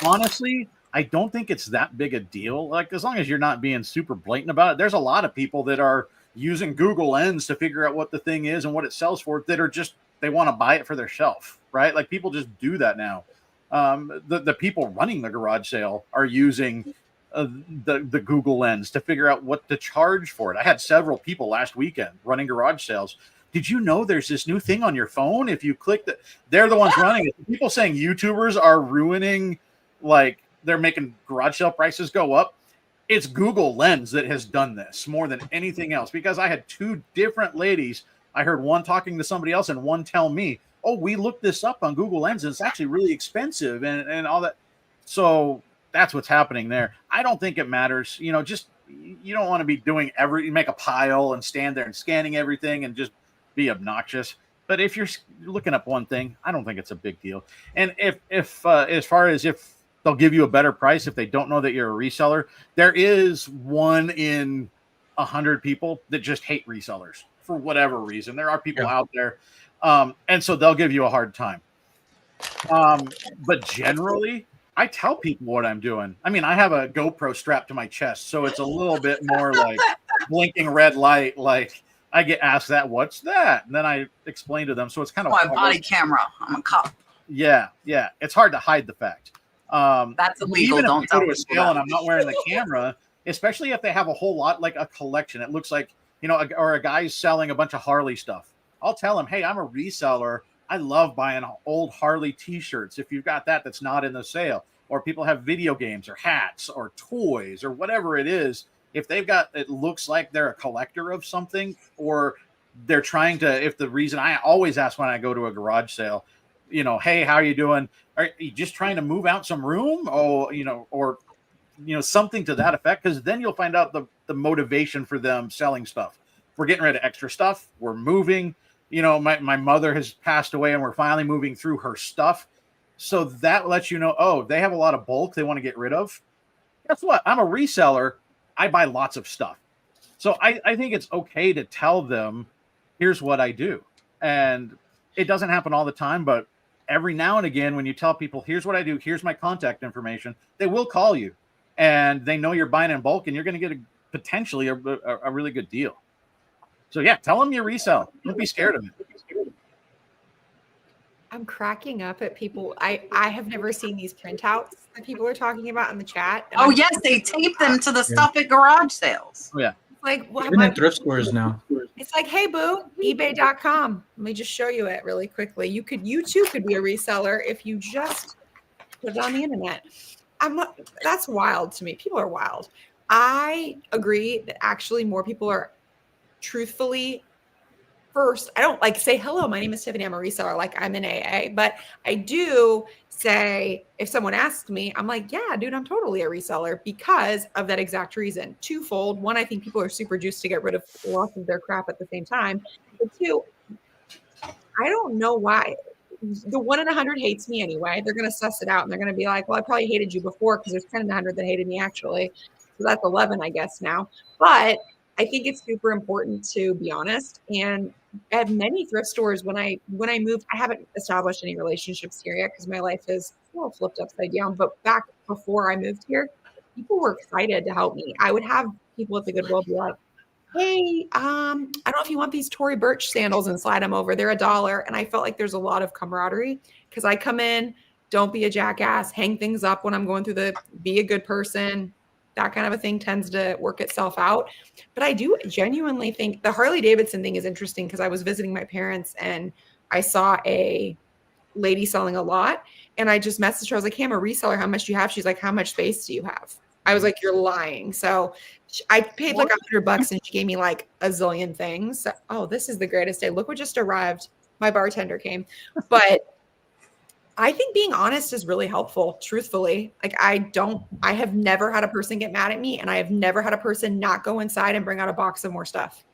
honestly, I don't think it's that big a deal. Like, as long as you're not being super blatant about it, there's a lot of people that are using Google Lens to figure out what the thing is and what it sells for that are just, they want to buy it for their shelf, right? Like, people just do that now. The people running the garage sale are using the Google Lens to figure out what to charge for it. I had several people last weekend running garage sales. Did you know there's this new thing on your phone? If you click that, they're the ones running it. People saying YouTubers are ruining, like, they're making garage sale prices go up. It's Google Lens that has done this more than anything else, because I had two different ladies. I heard one talking to somebody else and one tell me, oh, we looked this up on Google Lens and it's actually really expensive and all that. So that's what's happening there. I don't think it matters. You know, just, you don't want to be doing you make a pile and stand there and scanning everything and just be obnoxious. But if you're looking up one thing, I don't think it's a big deal. And if as far as if they'll give you a better price if they don't know that you're a reseller, there is 1 in 100 people that just hate resellers for whatever reason. There are people out there. And so they'll give you a hard time. But generally, I tell people what I'm doing. I mean, I have a GoPro strapped to my chest, so it's a little bit more like blinking red light. Like, I get asked that, what's that? And then I explain to them. So it's kind of my body camera. I'm a cop. Yeah. It's hard to hide the fact. That's illegal. Even Don't if I tell go to a people sale that. and I'm not wearing the camera, especially if they have a whole lot, like a collection. It looks like, you know, or a guy's selling a bunch of Harley stuff. I'll tell them, hey, I'm a reseller. I love buying old Harley t-shirts. If you've got that, that's not in the sale, or people have video games or hats or toys or whatever it is. If they've got, it looks like they're a collector of something, or they're trying to, if the reason I always ask when I go to a garage sale, you know, hey, how are you doing? Are you just trying to move out some room? Oh, you know, or, you know, something to that effect. Cause then you'll find out the motivation for them selling stuff. We're getting rid of extra stuff. We're moving. You know, my mother has passed away and we're finally moving through her stuff. So that lets you know, oh, they have a lot of bulk they want to get rid of. Guess what? I'm a reseller. I buy lots of stuff. So I think it's okay to tell them, here's what I do. And it doesn't happen all the time, but every now and again, when you tell people, here's what I do, here's my contact information, they will call you and they know you're buying in bulk and you're going to get potentially a really good deal. So yeah, tell them you resell. Don't be scared of it. I'm cracking up at people. I have never seen these printouts that people are talking about in the chat. Oh, yes, they tape them to the stuff at garage sales. Oh, yeah. Like, what? Even in thrift stores now. It's like, hey, boo, ebay.com. Let me just show you it really quickly. You too could be a reseller if you just put it on the internet. That's wild to me. People are wild. I agree that actually more people are truthfully, first, I don't like say, hello, my name is Tiffany, I'm a reseller, like I'm in AA, but I do say, if someone asks me, I'm like, yeah, dude, I'm totally a reseller because of that exact reason. Twofold. One, I think people are super juiced to get rid of lots of their crap at the same time. But two, I don't know why. The 1 in 100 hates me anyway. They're going to suss it out and they're going to be like, well, I probably hated you before because there's 10 in 100 that hated me actually. So that's 11, I guess now. But I think it's super important to be honest. And at many thrift stores, when I moved, I haven't established any relationships here yet because my life is flipped upside down. But back before I moved here, people were excited to help me. I would have people at the Goodwill be like, hey, I don't know if you want these Tory Burch sandals and slide them over. They're $1. And I felt like there's a lot of camaraderie because I come in, don't be a jackass, hang things up when I'm going through be a good person. That kind of a thing tends to work itself out. But I do genuinely think the Harley Davidson thing is interesting because I was visiting my parents and I saw a lady selling a lot and I just messaged her. I was like, hey, I'm a reseller. How much do you have? She's like, how much space do you have? I was like, you're lying. So I paid like $100 and she gave me like a zillion things. So, oh, this is the greatest day. Look what just arrived. My bartender came. But I think being honest is really helpful, truthfully. Like I have never had a person get mad at me and I have never had a person not go inside and bring out a box of more stuff.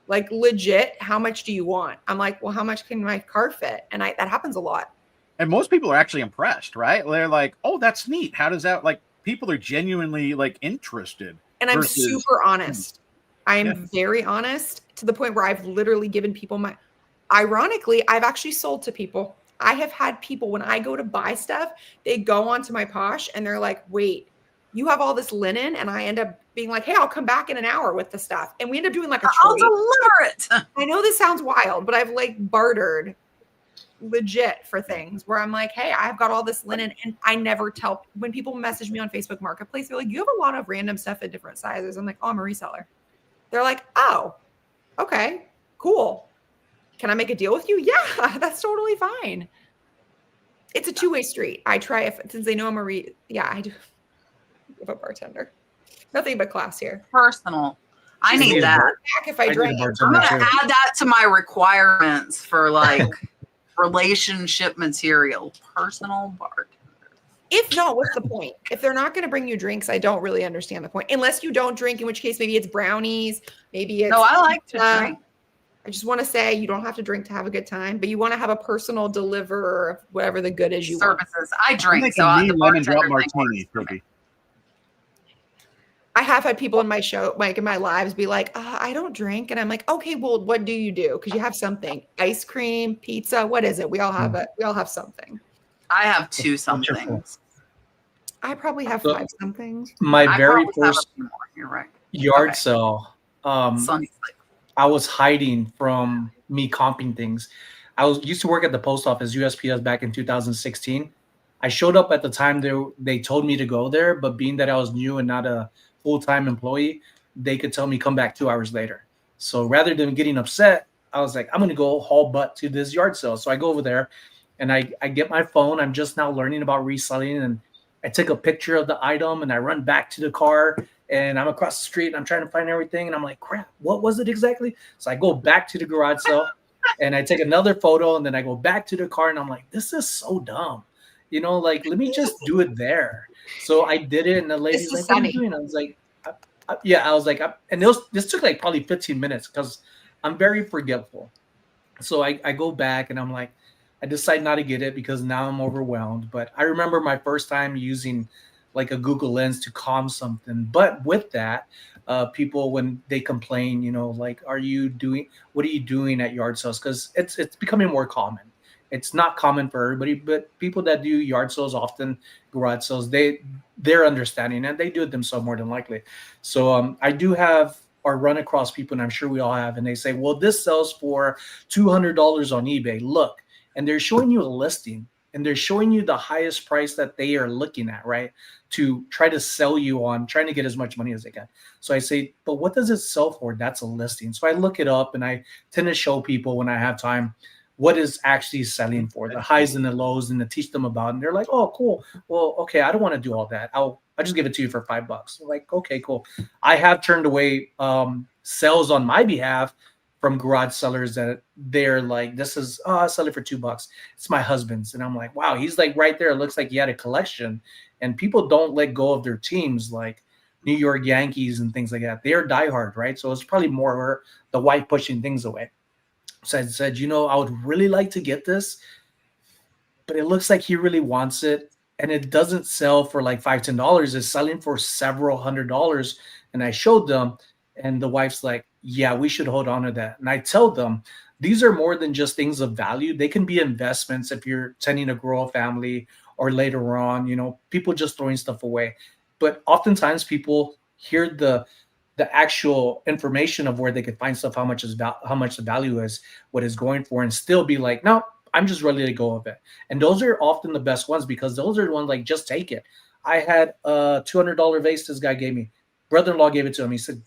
Like legit, how much do you want? I'm like, well, how much can my cart fit? And that happens a lot. And most people are actually impressed, right? They're like, oh, that's neat. How does that, like, people are genuinely like interested. And I'm super honest. I am very honest to the point where I've literally given people ironically, I've actually sold to people. I have had people when I go to buy stuff, they go onto my Posh and they're like, wait, you have all this linen? And I end up being like, hey, I'll come back in an hour with the stuff. And we end up doing like a I'll deliver it. I know this sounds wild, but I've like bartered legit for things where I'm like, hey, I've got all this linen. And I never tell when people message me on Facebook Marketplace, they're like, you have a lot of random stuff in different sizes. I'm like, oh, I'm a reseller. They're like, oh, okay, cool. Can I make a deal with you? Yeah, that's totally fine. It's a two-way street. I try since they know I'm I do have a bartender. Nothing but class here. Personal. I need that. Back if I drink. I'm going to add that to my requirements for like relationship material. Personal bartender. If not, what's the point? If they're not going to bring you drinks, I don't really understand the point. Unless you don't drink, in which case maybe it's brownies. Maybe it's. No, I like to drink. I just want to say you don't have to drink to have a good time, but you want to have a personal deliverer of whatever the good is you services. want. I drink, so the lemon drop martini. I have had people in my show, like in my lives, be like, I don't drink. And I'm like, okay, well, what do you do? Because you have something. Ice cream, pizza, what is it? We all have it. We all have something. I have 2 somethings. I probably have 5 somethings. My very first You're right. yard sale, Sonny's like, I was hiding from me comping things. I used to work at the post office, USPS, back in 2016. I showed up at the time they told me to go there, but being that I was new and not a full-time employee, they could tell me come back 2 hours later. So rather than getting upset, I was like, I'm going to go haul butt to this yard sale. So I go over there and I get my phone. I'm just now learning about reselling, and I take a picture of the item and I run back to the car, and I'm across the street and I'm trying to find everything. And I'm like, crap, what was it exactly? So I go back to the garage sale and I take another photo, and then I go back to the car and I'm like, this is so dumb. You know, like, let me just do it there. So I did it, and the lady's like, what are you doing? I was like, yeah, I was like, and this took like probably 15 minutes because I'm very forgetful. So I go back and I'm like, I decide not to get it because now I'm overwhelmed. But I remember my first time using like a Google Lens to calm something. But with that, people, when they complain, you know, like, what are you doing at yard sales? Because it's becoming more common. It's not common for everybody, but people that do yard sales often, garage sales, they're understanding, and they do it themselves more than likely. So I do have or run across people, and I'm sure we all have, and they say, well, this sells for $200 on eBay. Look, and they're showing you a listing, and they're showing you the highest price that they are looking at, right? To try to sell you on, trying to get as much money as they can. So I say, but what does it sell for? That's a listing. So I look it up, and I tend to show people when I have time what is actually selling for, the highs and the lows, and to teach them about it. And they're like, oh, cool. Well, okay, I don't want to do all that. I'll just give it to you for $5. I'm like, okay, cool. I have turned away sales on my behalf from garage sellers that they're like, this is, I'll sell it for $2. It's my husband's. And I'm like, wow, he's like right there. It looks like he had a collection. And people don't let go of their teams, like New York Yankees and things like that. They're diehard, right? So it's probably more the wife pushing things away. So I said, you know, I would really like to get this, but it looks like he really wants it. And it doesn't sell for like $5, $10. It's selling for several $100s. And I showed them, and the wife's like, yeah, we should hold on to that. And I tell them, these are more than just things of value. They can be investments if you're tending to grow a family, or later on, you know, people just throwing stuff away. But oftentimes people hear the actual information of where they could find stuff, how much the value is, what it's going for, and still be like, no, I'm just ready to go with it. And those are often the best ones, because those are the ones like, just take it. I had a $200 vase this guy gave me. Brother-in-law gave it to him. He said,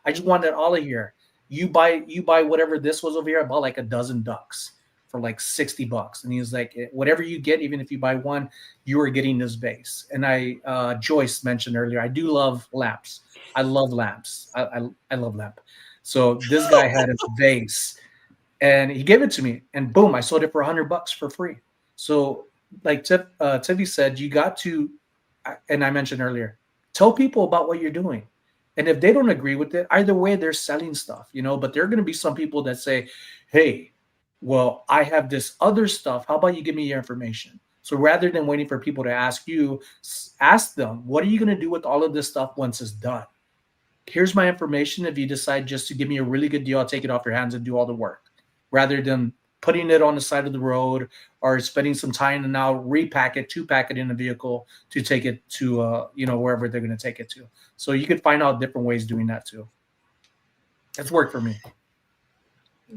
I just wanted it all of here. You buy whatever this was over here. I bought like a dozen ducks for like $60. And he was like, whatever you get, even if you buy one, you are getting this vase. And Joyce mentioned earlier, I do love lamps. I love lamps. I love lamp. So this guy had a vase, and he gave it to me, and boom, I sold it for $100 for free. So like Tiffy said, you got to, and I mentioned earlier, tell people about what you're doing. And if they don't agree with it, either way, they're selling stuff, you know, but there are going to be some people that say, hey, well, I have this other stuff. How about you give me your information? So rather than waiting for people to ask you, ask them, what are you going to do with all of this stuff once it's done? Here's my information. If you decide just to give me a really good deal, I'll take it off your hands and do all the work, rather than putting it on the side of the road or spending some time and now repack it, to pack it in a vehicle to take it to, wherever they're going to take it to. So you could find out different ways doing that too. That's worked for me.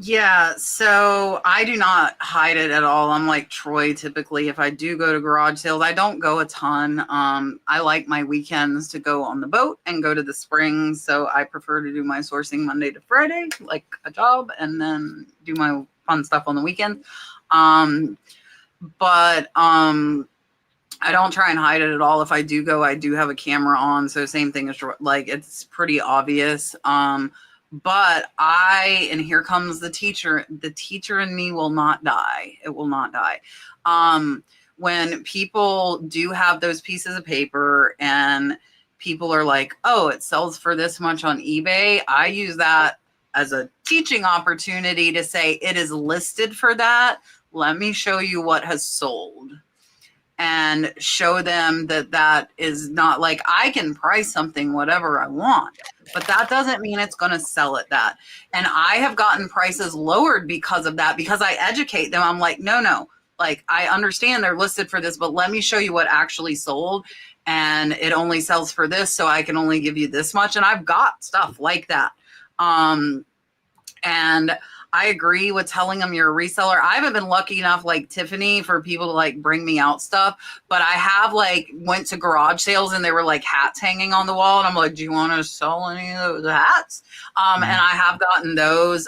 Yeah, so I do not hide it at all. I'm like Troy. Typically, if I do go to garage sales, I don't go a ton. I like my weekends to go on the boat and go to the springs. So I prefer to do my sourcing Monday to Friday, like a job, and then do my fun stuff on the weekend. But I don't try and hide it at all. If I do go, I do have a camera on. So same thing as like, it's pretty obvious. But and here comes the teacher in me will not die. It will not die. When people do have those pieces of paper and people are like, oh, it sells for this much on eBay, I use that as a teaching opportunity to say it is listed for that. Let me show you what has sold. And show them that is not like, I can price something whatever I want, but that doesn't mean it's going to sell at that. And I have gotten prices lowered because of that, because I educate them. I'm like, no, like, I understand they're listed for this, but let me show you what actually sold. And it only sells for this, so I can only give you this much. And I've got stuff like that. And I agree with telling them you're a reseller. I haven't been lucky enough, like Tiffany, for people to like bring me out stuff, but I have like went to garage sales and there were like hats hanging on the wall. And I'm like, do you want to sell any of those hats? And I have gotten those.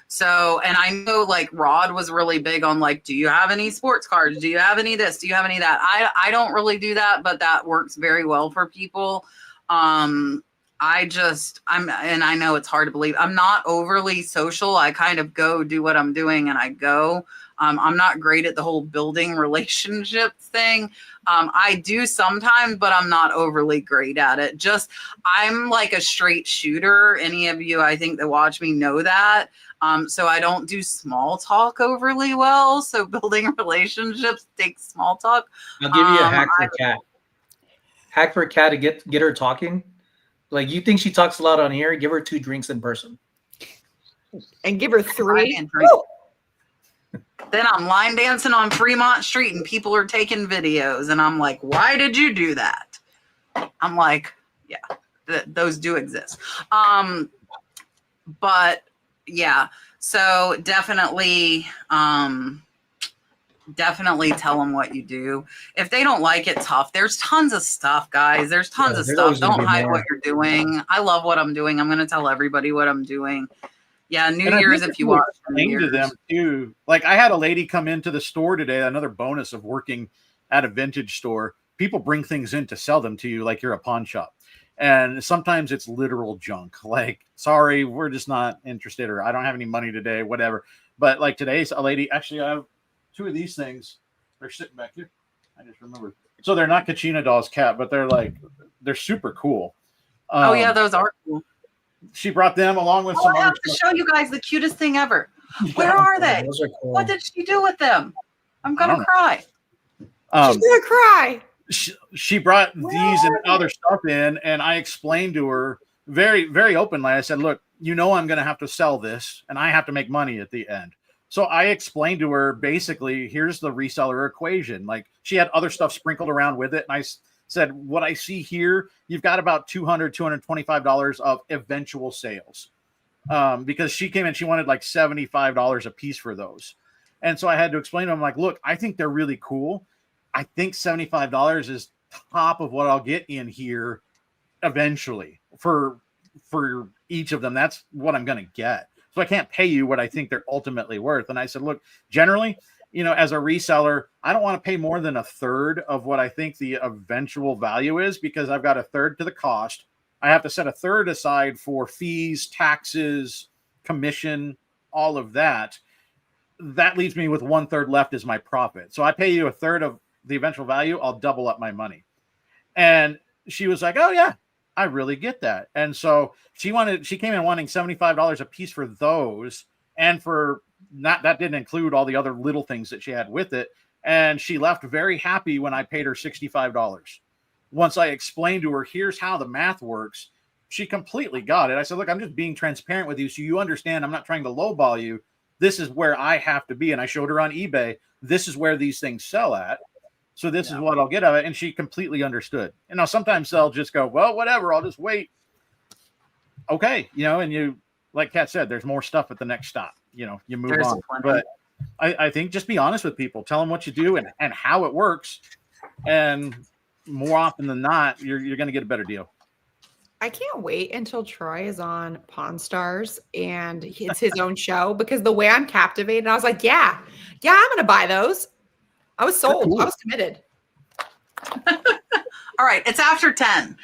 So, and I know like Rod was really big on like, do you have any sports cards? Do you have any this? Do you have any that? I don't really do that, but that works very well for people. And I know it's hard to believe. I'm not overly social. I kind of go do what I'm doing and I go. I'm not great at the whole building relationships thing. I do sometimes, but I'm not overly great at it. Just, I'm like a straight shooter. Any of you, I think, that watch me know that. So I don't do small talk overly well. So building relationships takes small talk. I'll give you a hack for Kat. Hack for Kat to get her talking. Like, you think she talks a lot on here? Give her 2 drinks in person. And give her 3. Then I'm line dancing on Fremont Street and people are taking videos. And I'm like, why did you do that? I'm like, yeah, those do exist. But yeah, so definitely tell them what you do. If they don't like it, tough. There's tons of stuff, guys. There's tons of stuff. Don't hide what you're doing. I love what I'm doing. I'm going to tell everybody what I'm doing. Yeah, New Year's, if you watch to them too. Like, I had a lady come into the store today, another bonus of working at a vintage store. People bring things in to sell them to you like you're a pawn shop. And sometimes it's literal junk. Like, sorry, we're just not interested, or I don't have any money today, whatever. But like today's a lady, actually I have 2 of these things. They're sitting back here. I just remembered. So they're not Kachina dolls, Kat, but they're super cool. Oh yeah, those are cool. She brought them along with some I have other to stuff. show you guys the cutest thing ever. Where are they? Those are cool. What did she do with them? I'm gonna cry. She's gonna cry. She brought these and other stuff in, and I explained to her very, very openly. I said, look, I'm going to have to sell this, and I have to make money at the end. So I explained to her, basically, here's the reseller equation. Like, she had other stuff sprinkled around with it, and I said, what I see here, you've got about $200, $225 of eventual sales. Because she came in, she wanted like $75 a piece for those. And so I had to explain to them, like, look, I think they're really cool. I think $75 is top of what I'll get in here eventually for each of them. That's what I'm going to get. So I can't pay you what I think they're ultimately worth. And I said, look, generally, as a reseller, I don't want to pay more than 1/3 of what I think the eventual value is, because I've got 1/3 to the cost. I have to set 1/3 aside for fees, taxes, commission, all of that. That leaves me with 1/3 left as my profit. So I pay you 1/3 of the eventual value. I'll double up my money. And she was like, oh yeah, I really get that. And so she came in wanting $75 a piece for those. And for that didn't include all the other little things that she had with it. And she left very happy when I paid her $65. Once I explained to her, here's how the math works, she completely got it. I said, look, I'm just being transparent with you so you understand I'm not trying to lowball you. This is where I have to be. And I showed her on eBay, this is where these things sell at. So this is what I'll get of it. And she completely understood. And now sometimes they'll just go, well, whatever, I'll just wait. Okay. And you, like Kat said, there's more stuff at the next stop. You move on. But I think just be honest with people. Tell them what you do and how it works. And more often than not, you're going to get a better deal. I can't wait until Troy is on Pawn Stars and it's his own show, because the way I'm captivated, I was like, yeah, I'm going to buy those. I was sold. Cool. I was committed. All right. It's after 10.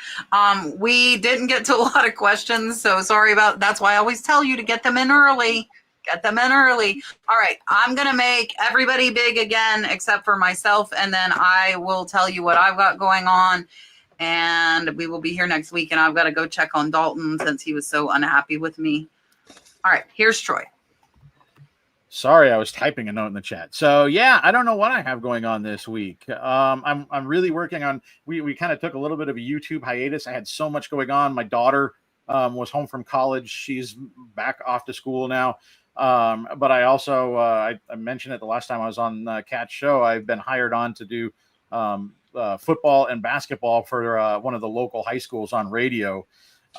We didn't get to a lot of questions, so sorry about, that's why I always tell you to get them in early. Get them in early. All right. I'm going to make everybody big again, except for myself. And then I will tell you what I've got going on. And we will be here next week. And I've got to go check on Dalton since he was so unhappy with me. All right. Here's Troy. Sorry, I was typing a note in the chat. So yeah, I don't know what I have going on this week. I'm really working on. We kind of took a little bit of a YouTube hiatus. I had so much going on. My daughter was home from college. She's back off to school now. But I also I mentioned it the last time I was on Kat's show. I've been hired on to do football and basketball for one of the local high schools on radio.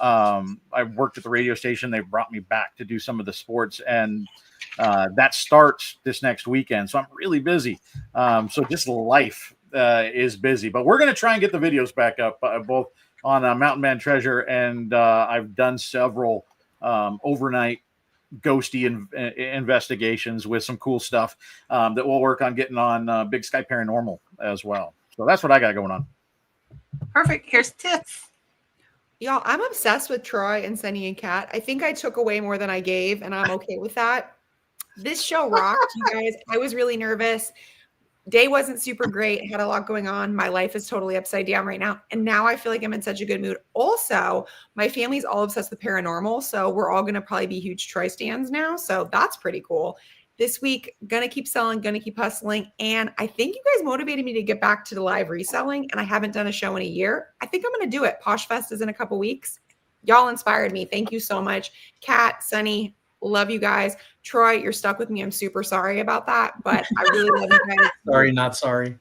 I worked at the radio station. They brought me back to do some of the sports, and that starts this next weekend. So I'm really busy. So just life is busy, but we're going to try and get the videos back up both on Mountain Man Treasure. And I've done several overnight ghosty investigations with some cool stuff that we'll work on getting on Big Sky Paranormal as well. So that's what I got going on. Perfect. Here's Tiff. Y'all, I'm obsessed with Troy and Sonny and Kat. I think I took away more than I gave, and I'm okay with that. This show rocked, you guys. I was really nervous. Day wasn't super great. Had a lot going on. My life is totally upside down right now. And now I feel like I'm in such a good mood. Also, my family's all obsessed with paranormal. So we're all going to probably be huge Troy stands now. So that's pretty cool. This week, going to keep selling, going to keep hustling. And I think you guys motivated me to get back to the live reselling. And I haven't done a show in a year. I think I'm going to do it. Posh Fest is in a couple weeks. Y'all inspired me. Thank you so much. Kat, Sonny, love you guys. Troy, you're stuck with me. I'm super sorry about that, but I really love you guys. Sorry, not sorry.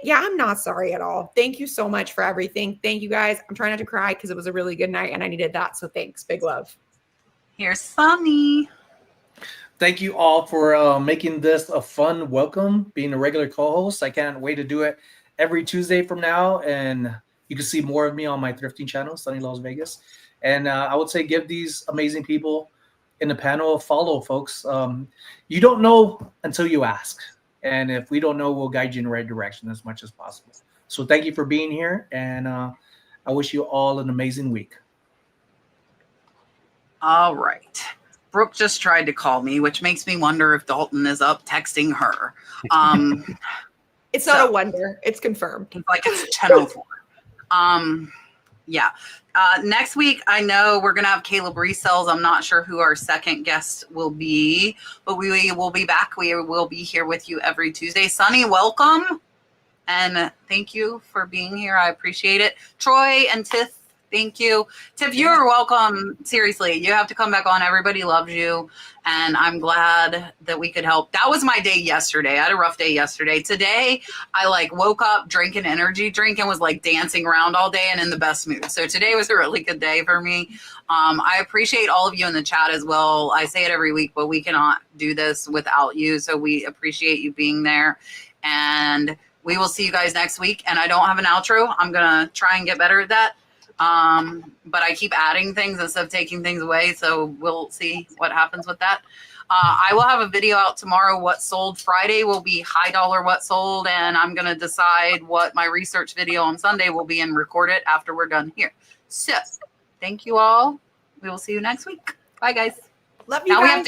Yeah, I'm not sorry at all. Thank you so much for everything. Thank you guys. I'm trying not to cry because it was a really good night and I needed that. So thanks. Big love. Here's Sonny. Thank you all for making this a fun welcome, being a regular co-host. I can't wait to do it every Tuesday from now. And you can see more of me on my thrifting channel, Sunny Las Vegas. And I would say give these amazing people in the panel a follow, folks. You don't know until you ask. And if we don't know, we'll guide you in the right direction as much as possible. So thank you for being here. And I wish you all an amazing week. All right. Brooke just tried to call me, which makes me wonder if Dalton is up texting her. It's not a wonder. It's confirmed. Like it's 10:04. Yeah. Next week, I know we're going to have Caleb Resells. I'm not sure who our second guest will be, but we will be back. We will be here with you every Tuesday. Sonny, welcome. And thank you for being here. I appreciate it. Troy and Tiff, thank you. Tiff, you are welcome. Seriously, you have to come back on. Everybody loves you. And I'm glad that we could help. That was my day yesterday. I had a rough day yesterday. Today, I woke up, drank an energy drink, and was dancing around all day and in the best mood. So today was a really good day for me. I appreciate all of you in the chat as well. I say it every week, but we cannot do this without you. So we appreciate you being there. And we will see you guys next week. And I don't have an outro. I'm going to try and get better at that. But I keep adding things instead of taking things away. So we'll see what happens with that. I will have a video out tomorrow. What sold Friday will be high dollar what sold. And I'm going to decide what my research video on Sunday will be and record it after we're done here. So thank you all. We will see you next week. Bye guys. Love you now guys. We have to